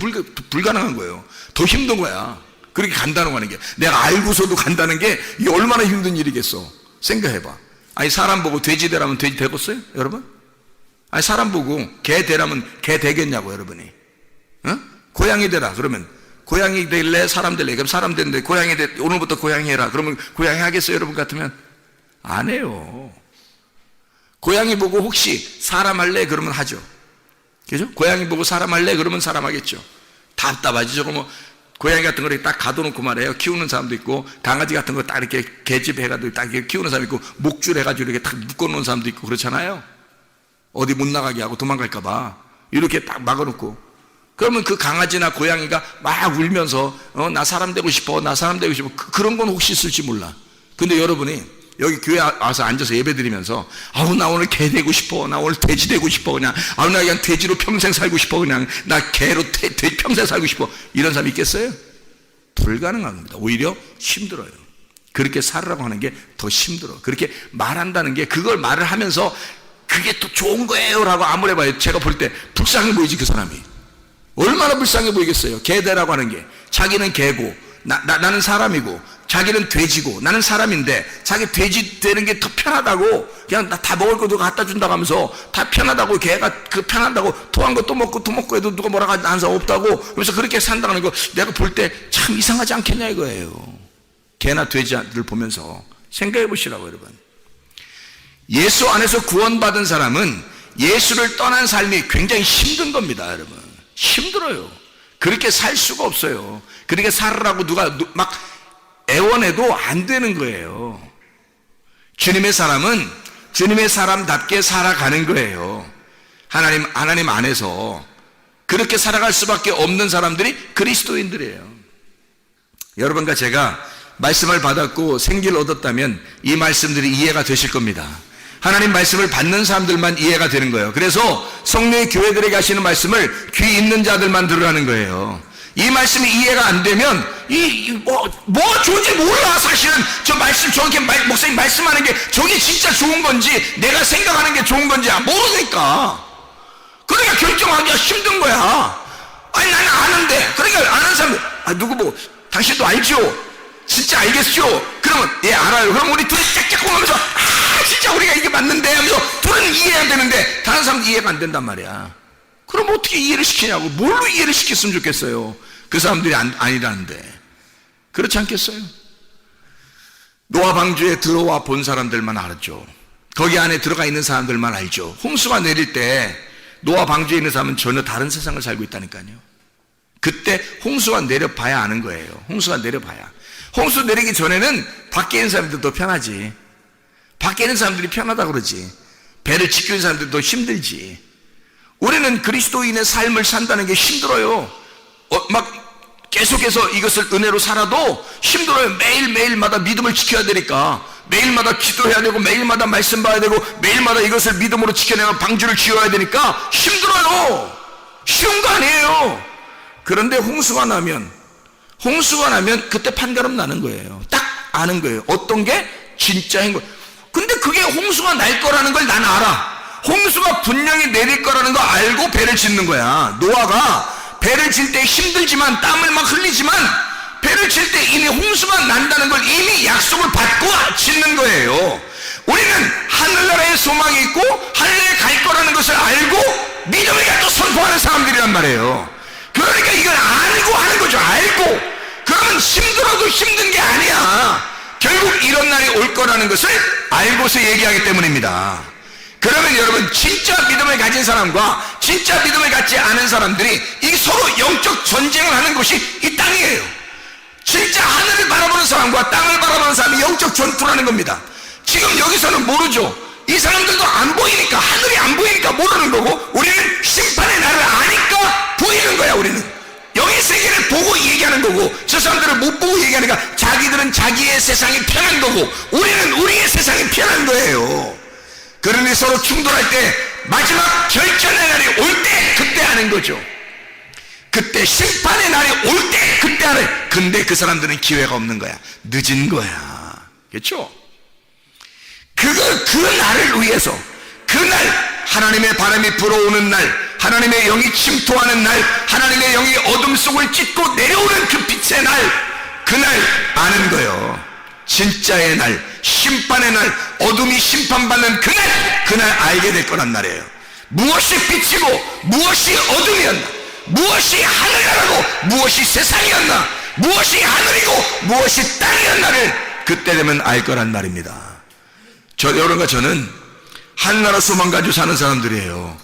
불가능한 거예요. 더 힘든 거야. 그렇게 간다는 거 하는 게. 내가 알고서도 간다는 게 이게 얼마나 힘든 일이겠어. 생각해봐. 사람 보고 돼지 되라면 돼지 되겠어요? 여러분? 사람 보고 개 되라면 개 되겠냐고, 여러분이. 고양이 되라. 그러면 고양이 될래? 사람 될래? 그럼 사람 되는데 고양이 오늘부터 고양이 해라. 그러면 고양이 하겠어요? 여러분 같으면? 안 해요. 고양이 보고 혹시 사람 할래? 그러면 하죠. 그죠? 고양이 보고 사람 할래? 그러면 사람 하겠죠. 답답하지. 저거 뭐 고양이 같은 거 딱 가둬놓고 말해요. 키우는 사람도 있고, 강아지 같은 거 딱 이렇게 계집 해가지고 딱 이렇게 키우는 사람도 있고, 목줄 해가지고 이렇게 딱 묶어놓은 사람도 있고 그렇잖아요. 어디 못 나가게 하고 도망갈까봐 이렇게 딱 막아놓고. 그러면 그 강아지나 고양이가 막 울면서 나 사람 되고 싶어, 나 사람 되고 싶어. 그런 건 혹시 있을지 몰라. 근데 여러분이 여기 교회 와서 앉아서 예배 드리면서 나 오늘 개 되고 싶어, 나 오늘 돼지 되고 싶어, 그냥 나 그냥 돼지로 평생 살고 싶어, 그냥 나 개로 평생 살고 싶어, 이런 사람 있겠어요? 불가능한 겁니다. 오히려 힘들어요. 그렇게 살으라고 하는 게 더 힘들어. 그렇게 말한다는 게, 그걸 말을 하면서 그게 또 좋은 거예요 라고 아무리 해봐요. 제가 볼 때 불쌍해 보이지. 그 사람이 얼마나 불쌍해 보이겠어요. 개대라고 하는 게, 자기는 개고 나는 사람이고, 자기는 돼지고 나는 사람인데, 자기 돼지 되는 게 더 편하다고, 그냥 나 다 먹을 거 누가 갖다 준다고 하면서 다 편하다고, 개가 그 편하다고, 토한 거 또 먹고 해도 누가 뭐라고 하는 사람 없다고, 그래서 그렇게 산다는 거 내가 볼 때 참 이상하지 않겠냐 이거예요. 개나 돼지를 보면서 생각해 보시라고. 여러분, 예수 안에서 구원받은 사람은 예수를 떠난 삶이 굉장히 힘든 겁니다. 여러분, 힘들어요. 그렇게 살 수가 없어요. 그렇게 살으라고 누가 막 애원해도 안 되는 거예요. 주님의 사람은 주님의 사람답게 살아가는 거예요. 하나님 안에서 그렇게 살아갈 수밖에 없는 사람들이 그리스도인들이에요. 여러분과 제가 말씀을 받았고 생기를 얻었다면 이 말씀들이 이해가 되실 겁니다. 하나님 말씀을 받는 사람들만 이해가 되는 거예요. 그래서 성령의 교회들에게 하시는 말씀을 귀 있는 자들만 들으라는 거예요. 이 말씀이 이해가 안 되면 뭐 좋은지 몰라. 사실은 저 말씀, 저렇게 목사님 말씀하는 게 저게 진짜 좋은 건지 내가 생각하는 게 좋은 건지 모르니까. 그러니까 결정하기가 힘든 거야. 아니 나는 아는데. 그러니까 아는 사람, 누구 보고 당신도 알죠? 진짜 알겠죠? 그러면 예 알아요. 그럼 우리 둘이 짝짝꿍 하면서 진짜 우리가 이게 맞는데 하면서 둘은 이해해야 되는데 다른 사람은 이해가 안 된단 말이야. 그럼 어떻게 이해를 시키냐고. 뭘로 이해를 시켰으면 좋겠어요. 그 사람들이 아니라는데. 그렇지 않겠어요? 노아 방주에 들어와 본 사람들만 알았죠. 거기 안에 들어가 있는 사람들만 알죠. 홍수가 내릴 때 노아 방주에 있는 사람은 전혀 다른 세상을 살고 있다니까요. 그때 홍수가 내려봐야 아는 거예요. 홍수가 내려봐야. 홍수 내리기 전에는 밖에 있는 사람들도 더 편하지. 밖에 있는 사람들이 편하다고 그러지. 배를 지키는 사람들도 힘들지. 우리는 그리스도인의 삶을 산다는 게 힘들어요. 막 계속해서 이것을 은혜로 살아도 힘들어요. 매일매일마다 믿음을 지켜야 되니까. 매일마다 기도해야 되고, 매일마다 말씀 봐야 되고, 매일마다 이것을 믿음으로 지켜내는 방주를 지어야 되니까 힘들어요. 쉬운 거 아니에요. 그런데 홍수가 나면 그때 판가름 나는 거예요. 딱 아는 거예요. 어떤 게 진짜인 거예요. 근데 그게 홍수가 날 거라는 걸 난 알아. 홍수가 분명히 내릴 거라는 거 알고 배를 짓는 거야. 노아가 배를 질 때 힘들지만, 땀을 막 흘리지만, 배를 칠 때 이미 홍수가 난다는 걸 이미 약속을 받고 짓는 거예요. 우리는 하늘나라에 소망이 있고 하늘에 갈 거라는 것을 알고 믿음을 갖고 선포하는 사람들이란 말이에요. 그러니까 이걸 알고 하는 거죠. 알고. 그러면 힘들어도 힘든 게 아니야. 결국 이런 날이 올 거라는 것을 알고서 얘기하기 때문입니다. 그러면 여러분, 진짜 믿음을 가진 사람과 진짜 믿음을 갖지 않은 사람들이 이 서로 영적 전쟁을 하는 곳이 이 땅이에요. 진짜 하늘을 바라보는 사람과 땅을 바라보는 사람이 영적 전투를 하는 겁니다. 지금 여기서는 모르죠. 이 사람들도 안 보이니까, 하늘이 안 보이니까 모르는 거고, 우리는 심판의 날을 아니까 보이는 거야. 우리는 영의 세계를 보고 얘기하는 거고, 저 사람들은 못 보고 얘기하니까 자기들은 자기의 세상이 편한 거고, 우리는 우리의 세상이 편한 거예요. 그러니 서로 충돌할 때 마지막 결전의 날이 올 때 그때 아는 거죠. 그때 심판의 날이 올 때 그때 아는. 근데 그 사람들은 기회가 없는 거야. 늦은 거야. 그렇죠? 그 날을 위해서, 그날 하나님의 바람이 불어오는 날, 하나님의 영이 침투하는 날, 하나님의 영이 어둠 속을 찢고 내려오는 그 빛의 날, 그날 아는 거예요. 진짜의 날, 심판의 날, 어둠이 심판받는 그날 알게 될 거란 말이에요. 무엇이 빛이고 무엇이 어둠이었나, 무엇이 하늘이라고 무엇이 세상이었나, 무엇이 하늘이고 무엇이 땅이었나를 그때 되면 알 거란 말입니다. 여러분과 저는 하늘나라 소망 가지고 사는 사람들이에요.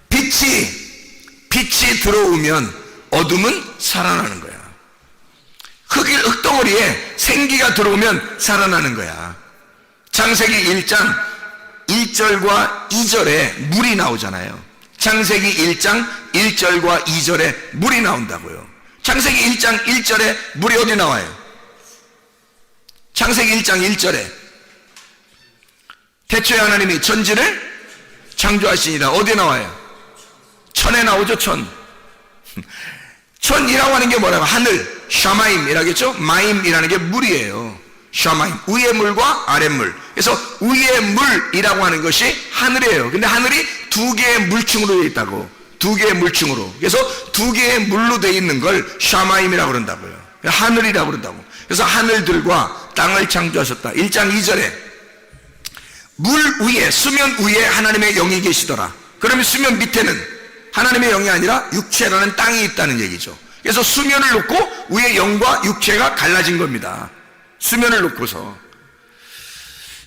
빛이 들어오면 어둠은 살아나는 거야. 흙덩어리에 생기가 들어오면 살아나는 거야. 창세기 1장 1절과 2절에 물이 나오잖아요. 창세기 1장 1절과 2절에 물이 나온다고요. 창세기 1장 1절에 물이 어디 나와요? 창세기 1장 1절에 태초에 하나님이 천지를 창조하시니라. 어디 나와요? 천에 나오죠. 천이라고 하는 게 뭐라고? 하늘. 샤마임이라겠죠? 마임이라는 게 물이에요. 샤마임, 위의 물과 아랫 물. 그래서 위의 물이라고 하는 것이 하늘이에요. 근데 하늘이 두 개의 물층으로 되어 있다고. 두 개의 물층으로. 그래서 두 개의 물로 되어 있는 걸 샤마임이라고 그런다고요. 하늘이라고 그런다고. 그래서 하늘들과 땅을 창조하셨다. 1장 2절에 물 위에, 수면 위에 하나님의 영이 계시더라. 그러면 수면 밑에는 하나님의 영이 아니라 육체라는 땅이 있다는 얘기죠. 그래서 수면을 놓고 위에 영과 육체가 갈라진 겁니다. 수면을 놓고서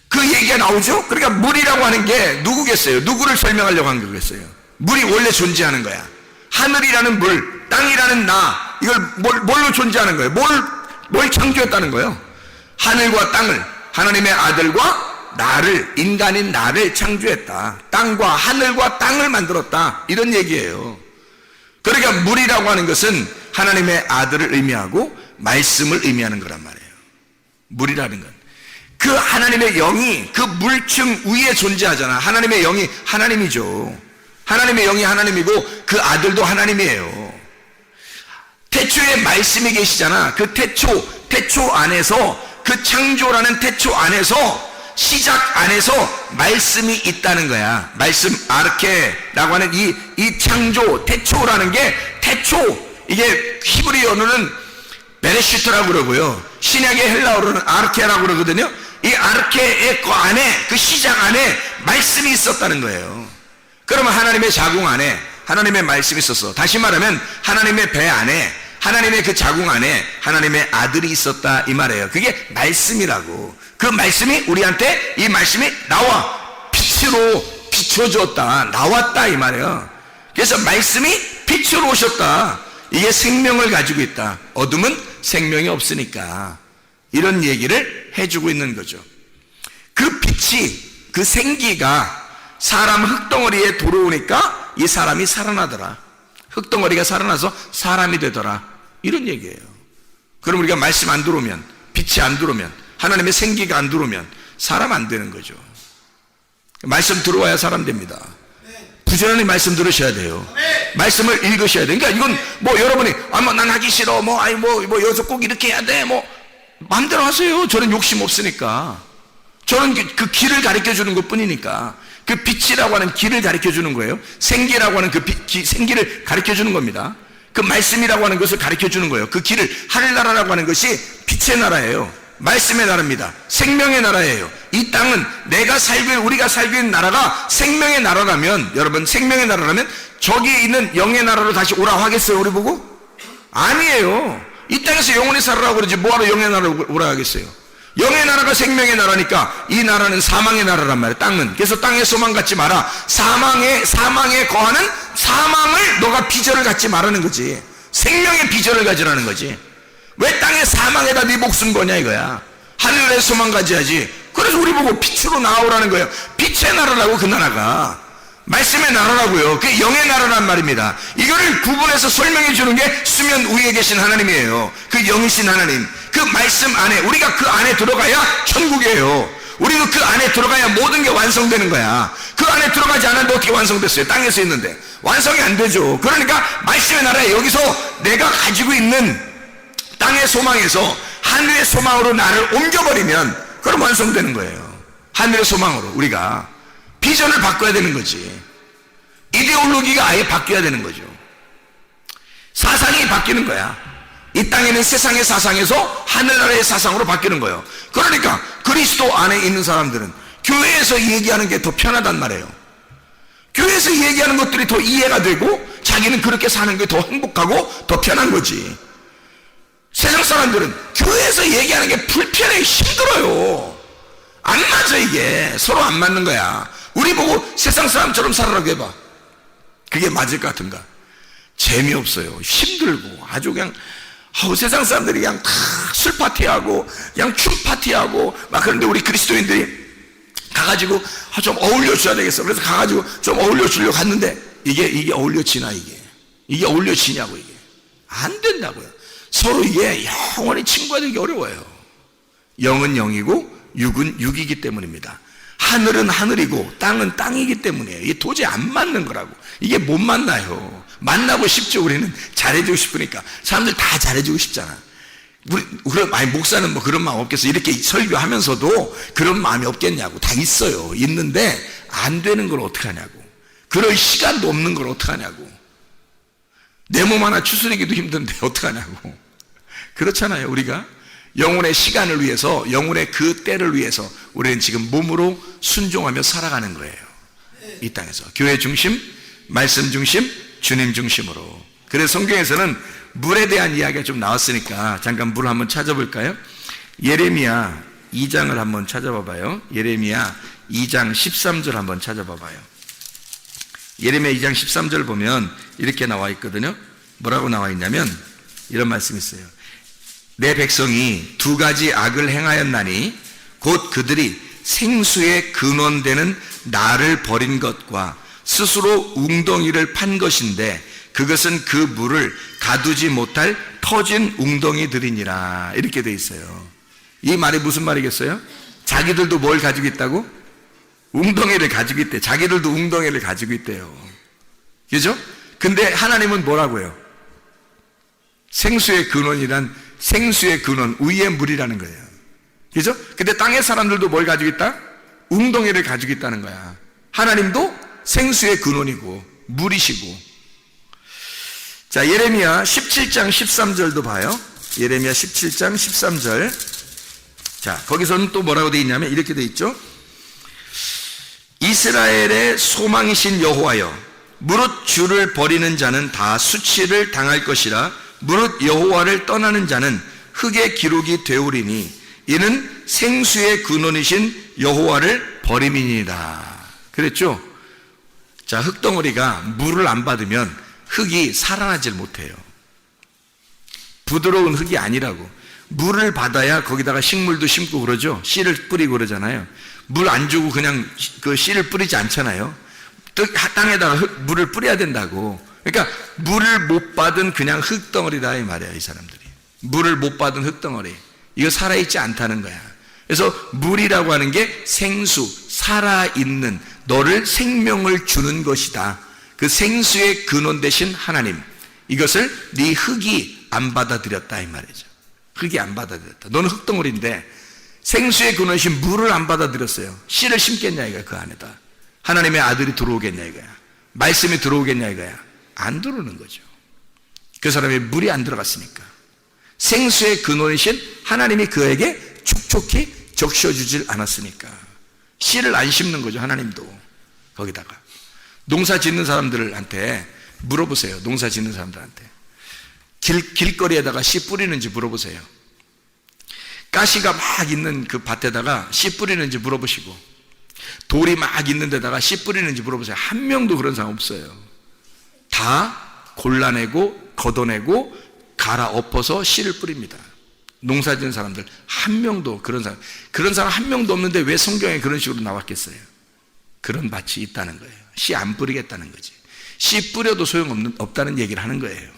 그 얘기가 나오죠. 그러니까 물이라고 하는 게 누구겠어요? 누구를 설명하려고 한 거겠어요? 물이 원래 존재하는 거야. 하늘이라는 물, 땅이라는 나, 이걸 뭘로 존재하는 거예요? 뭘 창조했다는 거예요? 하늘과 땅을, 하나님의 아들과 나를, 인간인 나를 창조했다. 땅과 하늘과 땅을 만들었다. 이런 얘기예요. 그러니까 물이라고 하는 것은 하나님의 아들을 의미하고 말씀을 의미하는 거란 말이에요. 물이라는 건 그 하나님의 영이 그 물층 위에 존재하잖아. 하나님의 영이 하나님이죠. 하나님의 영이 하나님이고 그 아들도 하나님이에요. 태초에 말씀이 계시잖아. 그 태초 안에서, 그 창조라는 태초 안에서, 시작 안에서 말씀이 있다는 거야. 말씀, 아르케라고 하는 이 창조, 태초라는 게, 이게 히브리어로는 베레시트라고 그러고요. 신약의 헬라어로는 아르케라고 그러거든요. 이 아르케의 그 안에, 그 시작 안에 말씀이 있었다는 거예요. 그러면 하나님의 자궁 안에 하나님의 말씀이 있었어. 다시 말하면 하나님의 배 안에, 하나님의 그 자궁 안에 하나님의 아들이 있었다, 이 말이에요. 그게 말씀이라고. 그 말씀이 우리한테, 이 말씀이 나와 빛으로 비춰졌다, 나왔다, 이 말이에요. 그래서 말씀이 빛으로 오셨다. 이게 생명을 가지고 있다. 어둠은 생명이 없으니까. 이런 얘기를 해주고 있는 거죠. 그 빛이, 그 생기가 사람 흙덩어리에 들어오니까 이 사람이 살아나더라. 흙덩어리가 살아나서 사람이 되더라. 이런 얘기예요. 그럼 우리가 말씀 안 들어오면, 빛이 안 들어오면, 하나님의 생기가 안 들어오면 사람 안 되는 거죠. 말씀 들어와야 사람 됩니다. 부지런히 말씀 들으셔야 돼요. 말씀을 읽으셔야 돼요. 그러니까 이건 뭐 여러분이 난 하기 싫어, 여기서 꼭 이렇게 해야 돼, 마음대로 하세요. 저는 욕심 없으니까. 저는 그 길을 가르쳐 주는 것 뿐이니까. 그 빛이라고 하는 길을 가르쳐 주는 거예요. 생기라고 하는 그 생기를 가르쳐 주는 겁니다. 그 말씀이라고 하는 것을 가르쳐 주는 거예요. 그 길을, 하늘나라라고 하는 것이 빛의 나라예요. 말씀의 나라입니다. 생명의 나라예요. 이 땅은 우리가 살고 있는 나라가 생명의 나라라면, 여러분, 생명의 나라라면 저기 있는 영의 나라로 다시 오라 하겠어요, 우리 보고? 아니에요. 이 땅에서 영원히 살으라고 그러지 뭐하러 영의 나라로 오라 하겠어요? 영의 나라가 생명의 나라니까 이 나라는 사망의 나라란 말이에요. 땅은. 그래서 땅에 소망 갖지 마라. 사망에 거하는 사망을 너가 비전을 갖지 말라는 거지. 생명의 비전을 가지라는 거지. 왜 땅의 사망에다 네 목숨 거냐 이거야. 하늘에 소망 가져야지. 그래서 우리 보고 빛으로 나오라는 거예요. 빛의 나라라고, 그 나라가. 말씀의 나라라고요. 그게 영의 나라란 말입니다. 이거를 구분해서 설명해 주는 게 수면 위에 계신 하나님이에요. 그 영이신 하나님. 그 말씀 안에, 우리가 그 안에 들어가야 천국이에요. 우리도 그 안에 들어가야 모든 게 완성되는 거야. 그 안에 들어가지 않았는데 어떻게 완성됐어요? 땅에서 있는데. 완성이 안 되죠. 그러니까 말씀의 나라에, 여기서 내가 가지고 있는 땅의 소망에서 하늘의 소망으로 나를 옮겨버리면 그럼 완성되는 거예요. 하늘의 소망으로 우리가 비전을 바꿔야 되는 거지. 이데올로기가 아예 바뀌어야 되는 거죠. 사상이 바뀌는 거야. 이 땅에는 세상의 사상에서 하늘나라의 사상으로 바뀌는 거예요. 그러니까 그리스도 안에 있는 사람들은 교회에서 얘기하는 게 더 편하단 말이에요. 교회에서 얘기하는 것들이 더 이해가 되고 자기는 그렇게 사는 게 더 행복하고 더 편한 거지. 세상 사람들은 교회에서 얘기하는 게 불편해, 힘들어요. 안 맞아. 이게 서로 안 맞는 거야. 우리 보고 세상 사람처럼 살아라고 해봐. 그게 맞을 것 같은가? 재미없어요. 힘들고 아주 그냥 세상 사람들이 그냥 다 술 파티하고 그냥 춤 파티하고 막. 그런데 우리 그리스도인들이 가가지고 좀 어울려줘야 되겠어. 그래서 가가지고 좀 어울려주려고 갔는데 이게 어울려지나? 이게 어울려지냐고. 이게 안 된다고요. 서로 이게 영원히 친구가 되기 어려워요. 영은 영이고 육은 육이기 때문입니다. 하늘은 하늘이고 땅은 땅이기 때문이에요. 이게 도저히 안 맞는 거라고. 이게 못 만나요. 만나고 싶죠. 우리는 잘해주고 싶으니까. 사람들 다 잘해주고 싶잖아. 아니, 목사는 뭐 그런 마음 없겠어. 이렇게 설교하면서도 그런 마음이 없겠냐고. 다 있어요. 있는데, 안 되는 걸 어떡하냐고. 그럴 시간도 없는 걸 어떡하냐고. 내 몸 하나 추스리기도 힘든데 어떡하냐고. 그렇잖아요, 우리가. 영혼의 시간을 위해서, 영혼의 그 때를 위해서 우리는 지금 몸으로 순종하며 살아가는 거예요. 이 땅에서. 교회 중심, 말씀 중심, 주님 중심으로. 그래서 성경에서는 물에 대한 이야기가 좀 나왔으니까 잠깐 물을 한번 찾아볼까요? 예레미야 2장을 한번 찾아봐봐요. 예레미야 2장 13절 한번 찾아봐봐요. 예레미야 2장 13절 보면 이렇게 나와 있거든요. 뭐라고 나와 있냐면 이런 말씀이 있어요. 내 백성이 두 가지 악을 행하였나니 곧 그들이 생수의 근원되는 나를 버린 것과 스스로 웅덩이를 판 것인데 그것은 그 물을 가두지 못할 터진 웅덩이들이니라. 이렇게 돼 있어요. 이 말이 무슨 말이겠어요? 자기들도 뭘 가지고 있다고? 웅덩이를 가지고 있대. 자기들도 웅덩이를 가지고 있대요. 그죠? 근데 하나님은 뭐라고요? 생수의 근원이란 생수의 근원, 위의 물이라는 거예요. 그죠? 근데 땅의 사람들도 뭘 가지고 있다? 웅덩이를 가지고 있다는 거야. 하나님도 생수의 근원이고 물이시고. 자, 예레미야 17장 13절도 봐요. 예레미야 17장 13절. 자, 거기서는 또 뭐라고 되어 있냐면 이렇게 되어 있죠. 이스라엘의 소망이신 여호와여, 무릇 주를 버리는 자는 다 수치를 당할 것이라. 무릇 여호와를 떠나는 자는 흙의 기록이 되오리니 이는 생수의 근원이신 여호와를 버림이니이다. 그랬죠? 자, 흙덩어리가 물을 안 받으면 흙이 살아나질 못해요. 부드러운 흙이 아니라고. 물을 받아야 거기다가 식물도 심고 그러죠. 씨를 뿌리고 그러잖아요. 물 안 주고 그냥 그 씨를 뿌리지 않잖아요. 땅에다가 물을 뿌려야 된다고. 그러니까 물을 못 받은 그냥 흙덩어리다 이 말이야, 이 사람들이. 물을 못 받은 흙덩어리. 이거 살아있지 않다는 거야. 그래서 물이라고 하는 게 생수, 살아있는, 너를 생명을 주는 것이다. 그 생수의 근원 되신 하나님, 이것을 네 흙이 안 받아들였다 이 말이죠. 흙이 안 받아들였다. 너는 흙덩어리인데 생수의 근원이신 물을 안 받아들였어요. 씨를 심겠냐 이거야. 그 안에다 하나님의 아들이 들어오겠냐 이거야. 말씀이 들어오겠냐 이거야. 안 들어오는 거죠. 그 사람의 물이 안 들어갔으니까. 생수의 근원이신 하나님이 그에게 촉촉히 적셔주질 않았으니까. 씨를 안 심는 거죠. 하나님도. 거기다가 농사 짓는 사람들한테 물어보세요. 농사 짓는 사람들한테 길거리에다가 씨 뿌리는지 물어보세요. 가시가 막 있는 그 밭에다가 씨 뿌리는지 물어보시고, 돌이 막 있는 데다가 씨 뿌리는지 물어보세요. 한 명도 그런 사람 없어요. 다 골라내고 걷어내고 갈아 엎어서 씨를 뿌립니다. 농사 짓는 사람들 한 명도 그런 사람 한 명도 없는데 왜 성경에 그런 식으로 나왔겠어요? 그런 밭이 있다는 거예요. 씨 안 뿌리겠다는 거지. 씨 뿌려도 소용없다는 얘기를 하는 거예요.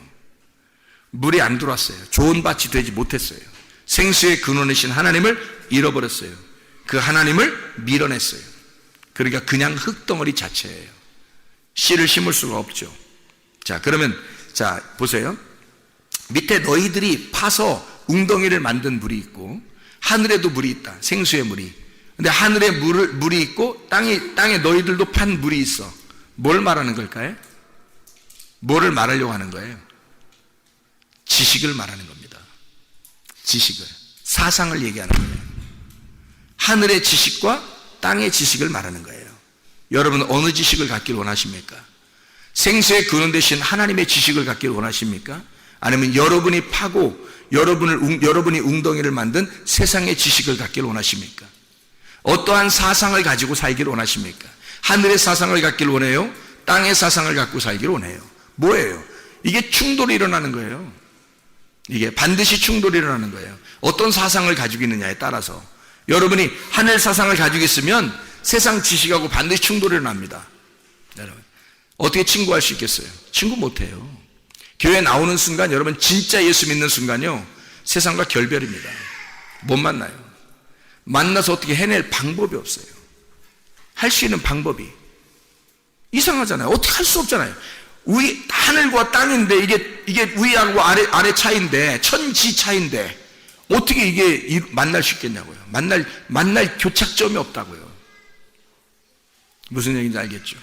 물이 안 들어왔어요. 좋은 밭이 되지 못했어요. 생수의 근원이신 하나님을 잃어버렸어요. 그 하나님을 밀어냈어요. 그러니까 그냥 흙덩어리 자체예요. 씨를 심을 수가 없죠. 자, 그러면 자 보세요. 밑에 너희들이 파서 웅덩이를 만든 물이 있고 하늘에도 물이 있다. 생수의 물이. 근데 하늘에 물이 있고 땅에 너희들도 판 물이 있어. 뭘 말하는 걸까요? 뭐를 말하려고 하는 거예요? 지식을 말하는 겁니다. 지식을. 사상을 얘기하는 거예요. 하늘의 지식과 땅의 지식을 말하는 거예요. 여러분 어느 지식을 갖기를 원하십니까? 생수의 근원 되신 하나님의 지식을 갖기를 원하십니까? 아니면 여러분이 파고 여러분이 웅덩이를 만든 세상의 지식을 갖기를 원하십니까? 어떠한 사상을 가지고 살기를 원하십니까? 하늘의 사상을 갖기를 원해요? 땅의 사상을 갖고 살기를 원해요? 뭐예요? 이게 충돌이 일어나는 거예요. 이게 반드시 충돌이 일어나는 거예요. 어떤 사상을 가지고 있느냐에 따라서. 여러분이 하늘 사상을 가지고 있으면 세상 지식하고 반드시 충돌이 일어납니다. 여러분 어떻게 친구할 수 있겠어요? 친구 못해요. 교회 나오는 순간 여러분 진짜 예수 믿는 순간요 세상과 결별입니다. 못 만나요. 만나서 어떻게 해낼 방법이 없어요. 할 수 있는 방법이 이상하잖아요. 어떻게 할 수 없잖아요. 하늘과 땅인데 이게 위하고 아래 차이인데 천지 차이인데 어떻게 이게 만날 수 있겠냐고요. 만날 교착점이 없다고요. 무슨 얘기인지 알겠죠?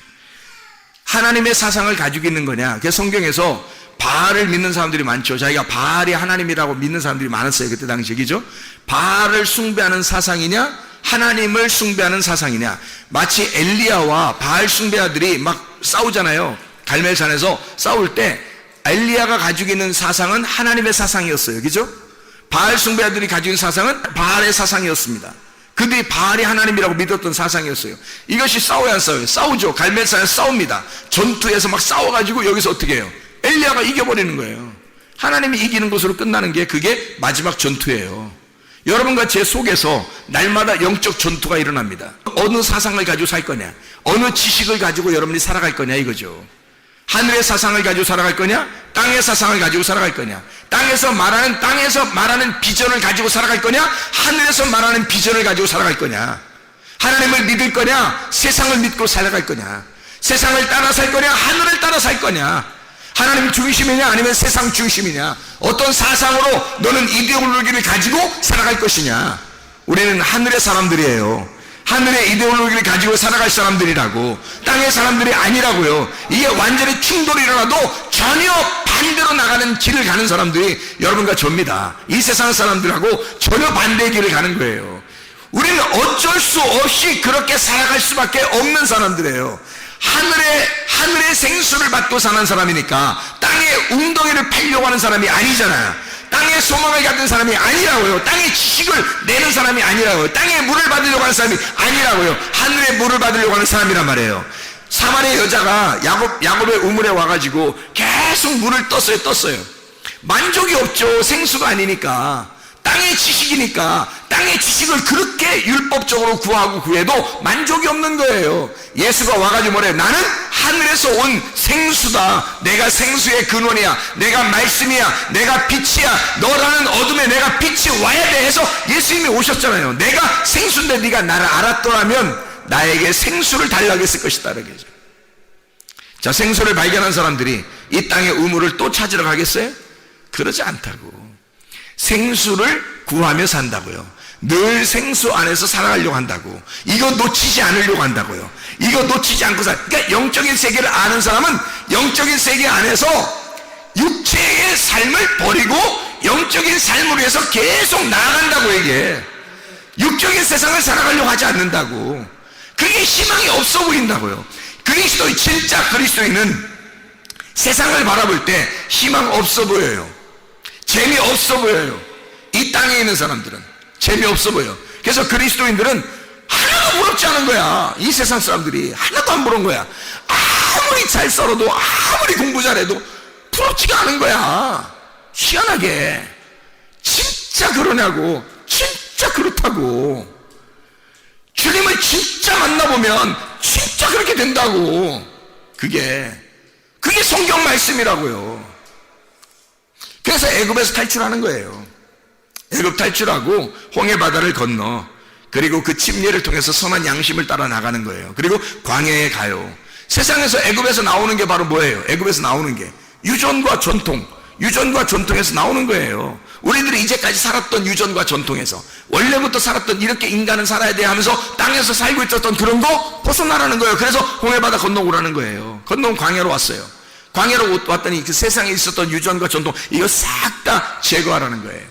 하나님의 사상을 가지고 있는 거냐? 그래서 성경에서 바알을 믿는 사람들이 많죠. 자기가 바알이 하나님이라고 믿는 사람들이 많았어요. 그때 당시에. 그죠? 바알을 숭배하는 사상이냐? 하나님을 숭배하는 사상이냐? 마치 엘리야와 바알 숭배자들이 막 싸우잖아요. 갈멜산에서 싸울 때 엘리야가 가지고 있는 사상은 하나님의 사상이었어요. 그죠? 바알 숭배자들이 가지고 있는 사상은 바알의 사상이었습니다. 그들이 바알이 하나님이라고 믿었던 사상이었어요. 이것이 싸워야 안 싸워요? 싸우죠. 갈멜산에서 싸웁니다. 전투에서 막 싸워가지고 여기서 어떻게 해요? 엘리야가 이겨버리는 거예요. 하나님이 이기는 것으로 끝나는 게 그게 마지막 전투예요. 여러분과 제 속에서 날마다 영적 전투가 일어납니다. 어느 사상을 가지고 살 거냐, 어느 지식을 가지고 여러분이 살아갈 거냐 이거죠. 하늘의 사상을 가지고 살아갈 거냐, 땅의 사상을 가지고 살아갈 거냐, 땅에서 말하는 비전을 가지고 살아갈 거냐, 하늘에서 말하는 비전을 가지고 살아갈 거냐, 하나님을 믿을 거냐, 세상을 믿고 살아갈 거냐, 세상을 따라 살 거냐, 하늘을 따라 살 거냐, 하나님 중심이냐 아니면 세상 중심이냐, 어떤 사상으로 너는 이데올로기를 가지고 살아갈 것이냐. 우리는 하늘의 사람들이에요. 하늘의 이데올로기를 가지고 살아갈 사람들이라고, 땅의 사람들이 아니라고요. 이게 완전히 충돌이 일어나도 전혀 반대로 나가는 길을 가는 사람들이 여러분과 저입니다. 이 세상 사람들하고 전혀 반대의 길을 가는 거예요. 우리는 어쩔 수 없이 그렇게 살아갈 수밖에 없는 사람들이에요. 하늘의 생수를 받고 사는 사람이니까 땅의 웅덩이를 팔려고 하는 사람이 아니잖아요. 땅의 소망을 갖는 사람이 아니라고요. 땅의 지식을 내는 사람이 아니라고요. 땅의 물을 받으려고 하는 사람이 아니라고요. 하늘의 물을 받으려고 하는 사람이란 말이에요. 사마리아 여자가 야곱의 우물에 와가지고 계속 물을 떴어요. 만족이 없죠. 생수가 아니니까. 땅의 지식이니까. 땅의 지식을 그렇게 율법적으로 구해도 만족이 없는 거예요. 예수가 와가지고 뭐래요? 나는 하늘에서 온 생수다. 내가 생수의 근원이야. 내가 말씀이야. 내가 빛이야. 너라는 어둠에 내가 빛이 와야 돼 해서 예수님이 오셨잖아요. 내가 생수인데 네가 나를 알았더라면 나에게 생수를 달라고 했을 것이다. 그러죠. 자, 생수를 발견한 사람들이 이 땅의 우물을 또 찾으러 가겠어요? 그러지 않다고. 생수를 구하며 산다고요. 늘 생수 안에서 살아가려고 한다고. 이거 놓치지 않으려고 한다고요. 이거 놓치지 않고 그러니까 영적인 세계를 아는 사람은 영적인 세계 안에서 육체의 삶을 버리고 영적인 삶을 위해서 계속 나아간다고. 이게 육적인 세상을 살아가려고 하지 않는다고. 그게 희망이 없어 보인다고요. 진짜 그리스도인은 세상을 바라볼 때 희망 없어 보여요. 재미없어 보여요. 이 땅에 있는 사람들은 재미없어 보여. 그래서 그리스도인들은 하나도 부럽지 않은 거야. 이 세상 사람들이 하나도 안 부러운 거야. 아무리 잘 썰어도 아무리 공부 잘해도 부럽지가 않은 거야. 희한하게. 진짜 그러냐고. 진짜 그렇다고. 주님을 진짜 만나보면 진짜 그렇게 된다고. 그게 성경 말씀이라고요. 그래서 애굽에서 탈출하는 거예요. 애굽 탈출하고 홍해 바다를 건너, 그리고 그 침례를 통해서 선한 양심을 따라 나가는 거예요. 그리고 광야에 가요. 세상에서 애굽에서 나오는 게 바로 뭐예요? 애굽에서 나오는 게 유전과 전통에서 나오는 거예요. 우리들이 이제까지 살았던 유전과 전통에서, 원래부터 살았던, 이렇게 인간은 살아야 돼 하면서 땅에서 살고 있었던 그런 거 벗어나라는 거예요. 그래서 홍해 바다 건너오라는 거예요. 건너온 광야로 왔어요. 광야로 왔더니 그 세상에 있었던 유전과 전통, 이거 싹 다 제거하라는 거예요.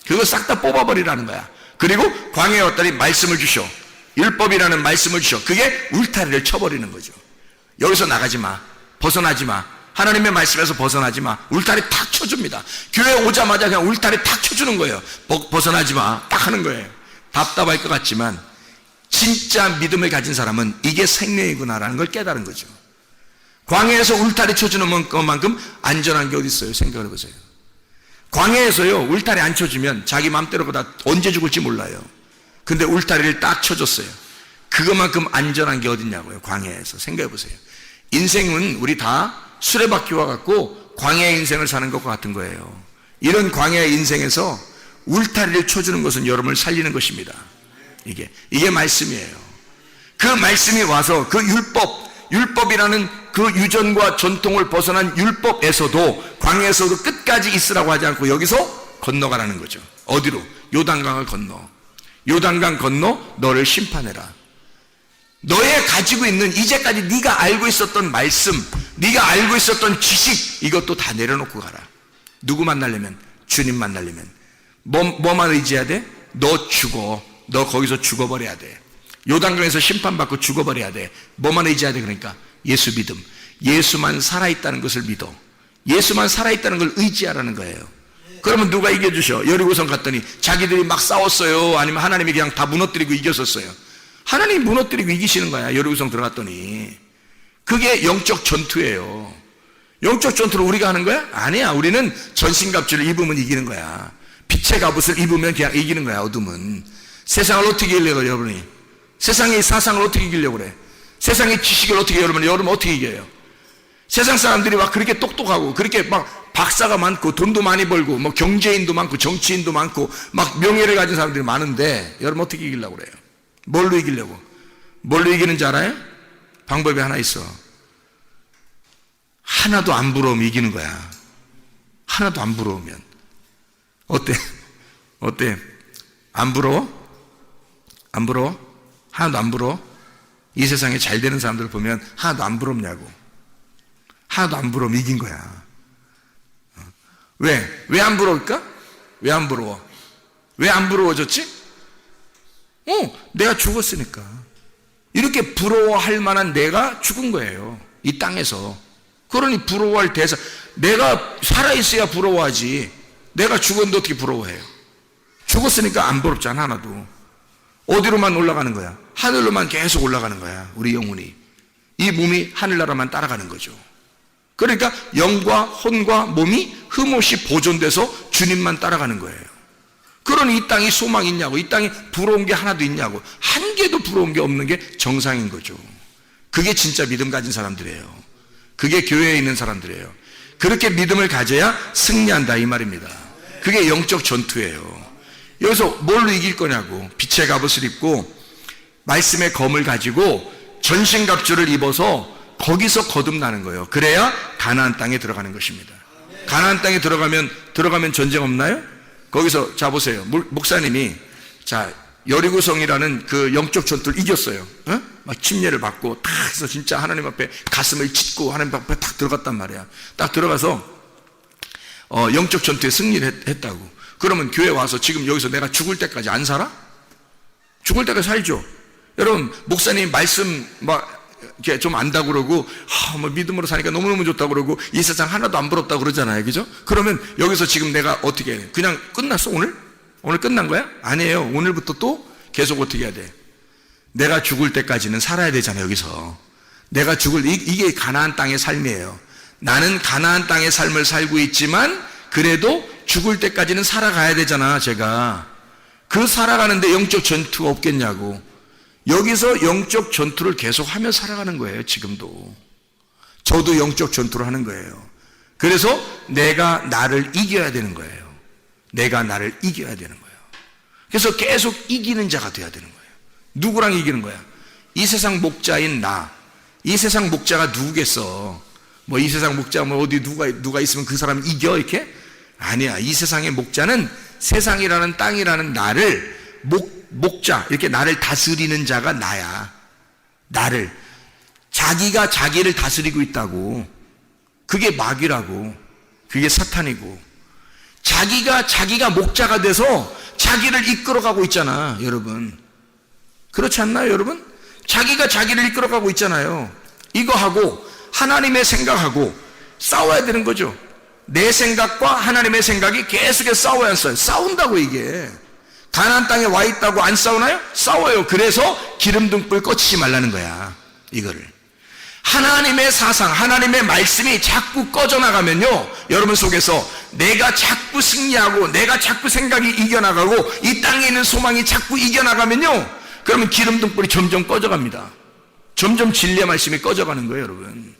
그거 싹 다 뽑아버리라는 거야. 그리고 광야에 왔더니 말씀을 주셔. 율법이라는 말씀을 주셔. 그게 울타리를 쳐버리는 거죠. 여기서 나가지 마. 벗어나지 마. 하나님의 말씀에서 벗어나지 마. 울타리 탁 쳐줍니다. 교회 오자마자 그냥 울타리 탁 쳐주는 거예요. 벗어나지 마. 딱 하는 거예요. 답답할 것 같지만 진짜 믿음을 가진 사람은 이게 생명이구나라는 걸 깨달은 거죠. 광야에서 울타리 쳐주는 것만큼 안전한 게 어디 있어요? 생각을 해보세요. 광야에서요, 울타리 안 쳐주면 자기 맘대로 다 언제 죽을지 몰라요. 근데 울타리를 딱 쳐줬어요. 그것만큼 안전한 게 어딨냐고요. 광야에서. 생각해 보세요. 인생은 우리 다 수레바퀴와 같고 광야의 인생을 사는 것과 같은 거예요. 이런 광야의 인생에서 울타리를 쳐주는 것은 여러분을 살리는 것입니다. 이게 말씀이에요. 그 말씀이 와서 그 율법이라는 그 유전과 전통을 벗어난 율법에서도, 광야에서도 끝까지 있으라고 하지 않고 여기서 건너가라는 거죠. 어디로? 요단강을 건너. 요단강 건너 너를 심판해라. 너의 가지고 있는 이제까지 네가 알고 있었던 말씀, 네가 알고 있었던 지식, 이것도 다 내려놓고 가라. 누구 만나려면? 주님 만나려면 뭐만 의지해야 돼? 너 죽어. 너 거기서 죽어버려야 돼. 요단강에서 심판받고 죽어버려야 돼. 뭐만 의지해야 돼? 그러니까 예수 믿음. 예수만 살아있다는 것을 믿어. 예수만 살아있다는 걸 의지하라는 거예요. 그러면 누가 이겨주셔? 여리고성 갔더니 자기들이 막 싸웠어요? 아니면 하나님이 그냥 다 무너뜨리고 이겼었어요? 하나님이 무너뜨리고 이기시는 거야. 여리고성 들어갔더니. 그게 영적 전투예요. 영적 전투를 우리가 하는 거야? 아니야. 우리는 전신갑주를 입으면 이기는 거야. 빛의 갑옷을 입으면 그냥 이기는 거야. 어둠은. 세상을 어떻게 이기려고 그래, 여러분이? 세상의 사상을 어떻게 이기려고 그래? 세상의 지식을 어떻게, 여러분 어떻게 이겨요? 세상 사람들이 막 그렇게 똑똑하고 그렇게 막 박사가 많고 돈도 많이 벌고 뭐 경제인도 많고 정치인도 많고 막 명예를 가진 사람들이 많은데 여러분 어떻게 이기려고 그래요? 뭘로 이기려고? 뭘로 이기는지 알아요? 방법이 하나 있어. 하나도 안 부러우면 이기는 거야. 하나도 안 부러우면. 어때? 안 부러워? 안 부러워? 하나도 안 부러워? 이 세상에 잘 되는 사람들 보면 하나도 안 부럽냐고. 하나도 안 부러우면 이긴 거야. 왜? 왜 안 부러울까? 왜 안 부러워? 왜 안 부러워졌지? 내가 죽었으니까. 이렇게 부러워할 만한 내가 죽은 거예요. 이 땅에서. 그러니 부러워할 대상. 내가 살아있어야 부러워하지. 내가 죽었는데 어떻게 부러워해요? 죽었으니까 안 부럽잖아, 하나도. 어디로만 올라가는 거야? 하늘로만 계속 올라가는 거야, 우리 영혼이. 이 몸이 하늘나라만 따라가는 거죠. 그러니까 영과 혼과 몸이 흠없이 보존돼서 주님만 따라가는 거예요. 그러니 이 땅이 소망이 있냐고, 이 땅에 부러운 게 하나도 있냐고. 한 개도 부러운 게 없는 게 정상인 거죠. 그게 진짜 믿음 가진 사람들이에요. 그게 교회에 있는 사람들이에요. 그렇게 믿음을 가져야 승리한다, 이 말입니다. 그게 영적 전투예요. 여기서 뭘로 이길 거냐고. 빛의 갑옷을 입고 말씀의 검을 가지고 전신갑주를 입어서 거기서 거듭나는 거예요. 그래야 가나안 땅에 들어가는 것입니다. 가나안 땅에 들어가면 전쟁 없나요? 거기서 자 보세요. 목사님이 자 여리고성이라는 그 영적 전투를 이겼어요. 막 침례를 받고 딱 해서 진짜 하나님 앞에 가슴을 찢고 하나님 앞에 딱 들어갔단 말이야. 딱 들어가서 영적 전투에 승리를 했다고. 그러면 교회 와서 지금 여기서 내가 죽을 때까지 안 살아? 죽을 때까지 살죠. 여러분 목사님 말씀 막 이렇게 좀 안다고 그러고 뭐 믿음으로 사니까 너무너무 좋다고 그러고 이 세상 하나도 안 부럽다고 그러잖아요. 그죠? 그러면 여기서 지금 내가 어떻게 해? 그냥 끝났어 오늘? 오늘 끝난 거야? 아니에요. 오늘부터 또 계속 어떻게 해야 돼? 내가 죽을 때까지는 살아야 되잖아요. 여기서 내가 이게 가나안 땅의 삶이에요. 나는 가나안 땅의 삶을 살고 있지만 그래도 죽을 때까지는 살아가야 되잖아. 제가 그 살아가는데 영적 전투가 없겠냐고. 여기서 영적 전투를 계속하며 살아가는 거예요. 지금도 저도 영적 전투를 하는 거예요. 그래서 내가 나를 이겨야 되는 거예요. 내가 나를 이겨야 되는 거예요. 그래서 계속 이기는 자가 돼야 되는 거예요. 누구랑 이기는 거야? 이 세상 목자인 나. 이 세상 목자가 누구겠어? 뭐 이 세상 목자 뭐 어디 누가 있으면 그 사람 이겨 이렇게? 아니야. 이 세상의 목자는 세상이라는 땅이라는 나를 목자, 이렇게 나를 다스리는 자가 나야. 나를. 자기가 자기를 다스리고 있다고. 그게 마귀라고. 그게 사탄이고. 자기가 목자가 돼서 자기를 이끌어가고 있잖아, 여러분. 그렇지 않나요, 여러분? 자기가 자기를 이끌어가고 있잖아요. 이거하고 하나님의 생각하고 싸워야 되는 거죠. 내 생각과 하나님의 생각이 계속해서 싸워야 안 싸워요. 싸운다고 이게. 가나안 땅에 와 있다고 안 싸우나요? 싸워요. 그래서 기름등불 꺼치지 말라는 거야. 이거를. 하나님의 사상, 하나님의 말씀이 자꾸 꺼져나가면요, 여러분 속에서 내가 자꾸 승리하고 내가 자꾸 생각이 이겨나가고 이 땅에 있는 소망이 자꾸 이겨나가면요, 그러면 기름등불이 점점 꺼져갑니다. 점점 진리의 말씀이 꺼져가는 거예요, 여러분.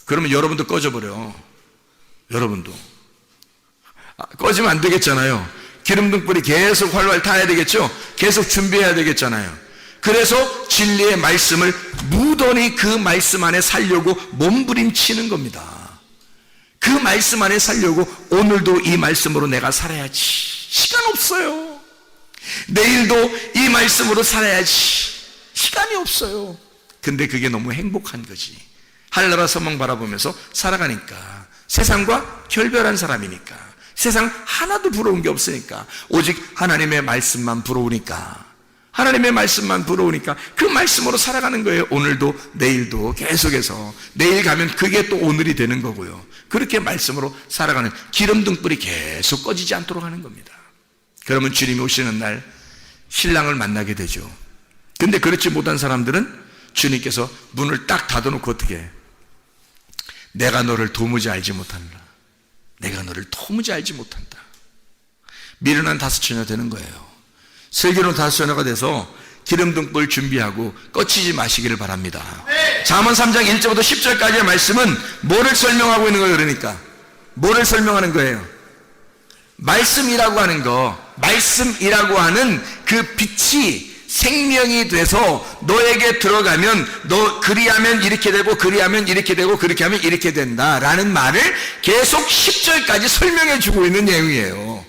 그러면 여러분도 꺼져버려. 여러분도. 꺼지면 안 되겠잖아요. 기름등불이 계속 활활 타야 되겠죠. 계속 준비해야 되겠잖아요. 그래서 진리의 말씀을 무던히 그 말씀 안에 살려고 몸부림치는 겁니다. 그 말씀 안에 살려고 오늘도 이 말씀으로 내가 살아야지. 시간 없어요. 내일도 이 말씀으로 살아야지. 시간이 없어요. 근데 그게 너무 행복한 거지. 하늘나라 소망 바라보면서 살아가니까, 세상과 결별한 사람이니까, 세상 하나도 부러운 게 없으니까, 오직 하나님의 말씀만 부러우니까, 하나님의 말씀만 부러우니까 그 말씀으로 살아가는 거예요. 오늘도 내일도 계속해서. 내일 가면 그게 또 오늘이 되는 거고요. 그렇게 말씀으로 살아가는, 기름등불이 계속 꺼지지 않도록 하는 겁니다. 그러면 주님이 오시는 날 신랑을 만나게 되죠. 근데 그렇지 못한 사람들은 주님께서 문을 딱 닫아놓고 어떻게 해? 내가 너를 도무지 알지 못한다. 내가 너를 도무지 알지 못한다. 미련한 다섯 처녀 되는 거예요. 슬기로운 다섯 처녀가 돼서 기름등불 준비하고 꺼치지 마시기를 바랍니다. 잠언 3장 1절부터 10절까지의 말씀은 뭐를 설명하고 있는 거예요? 그러니까 뭐를 설명하는 거예요? 말씀이라고 하는 거, 말씀이라고 하는 그 빛이 생명이 돼서 너에게 들어가면, 너 그리하면 이렇게 되고, 그리하면 이렇게 되고, 그렇게 하면 이렇게 된다라는 말을 계속 10절까지 설명해 주고 있는 내용이에요.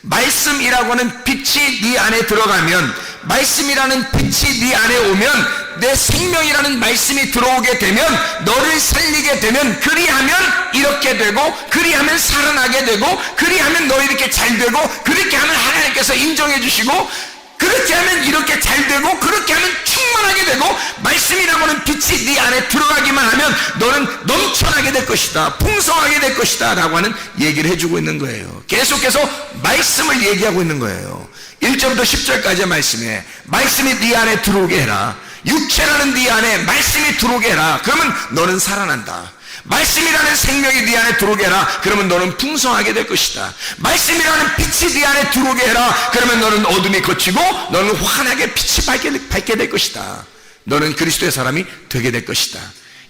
말씀이라고 하는 빛이 네 안에 들어가면, 말씀이라는 빛이 네 안에 오면, 내 생명이라는 말씀이 들어오게 되면, 너를 살리게 되면, 그리하면 이렇게 되고, 그리하면 살아나게 되고, 그리하면 너 이렇게 잘 되고, 그렇게 하면 하나님께서 인정해 주시고, 그렇게 하면 이렇게 잘 되고, 그렇게 하면 충만하게 되고, 말씀이라고 하는 빛이 네 안에 들어가기만 하면 너는 넘쳐나게 될 것이다, 풍성하게 될 것이다 라고 하는 얘기를 해주고 있는 거예요. 계속해서 말씀을 얘기하고 있는 거예요. 1절부터 10절까지의 말씀에 말씀이 네 안에 들어오게 해라. 육체라는 네 안에 말씀이 들어오게 해라. 그러면 너는 살아난다. 말씀이라는 생명이 네 안에 들어오게 해라. 그러면 너는 풍성하게 될 것이다. 말씀이라는 빛이 네 안에 들어오게 해라. 그러면 너는 어둠이 걷히고 너는 환하게 빛이 밝게 될 것이다. 너는 그리스도의 사람이 되게 될 것이다.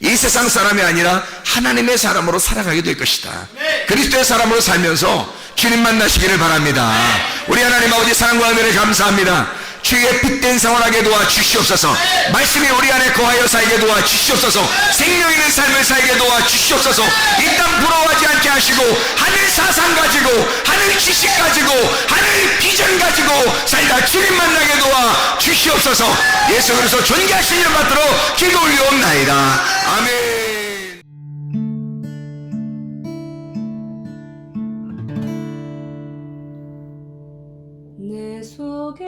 이 세상 사람이 아니라 하나님의 사람으로 살아가게 될 것이다. 그리스도의 사람으로 살면서 주님 만나시기를 바랍니다. 우리 하나님 아버지 사랑과 은혜를 감사합니다. 주의 빛된 생활하게 도와 주시옵소서. 말씀이 우리 안에 거하여 살게 도와 주시옵소서. 생명 있는 삶을 살게 도와 주시옵소서. 이 땅 부러워하지 않게 하시고, 하늘 사상 가지고, 하늘 지식 가지고, 하늘 비전 가지고 살다 주님 만나게 도와 주시옵소서. 예수 그리스도 존귀하신 이름 받들어 기도 올리옵나이다. 아멘. 내 속에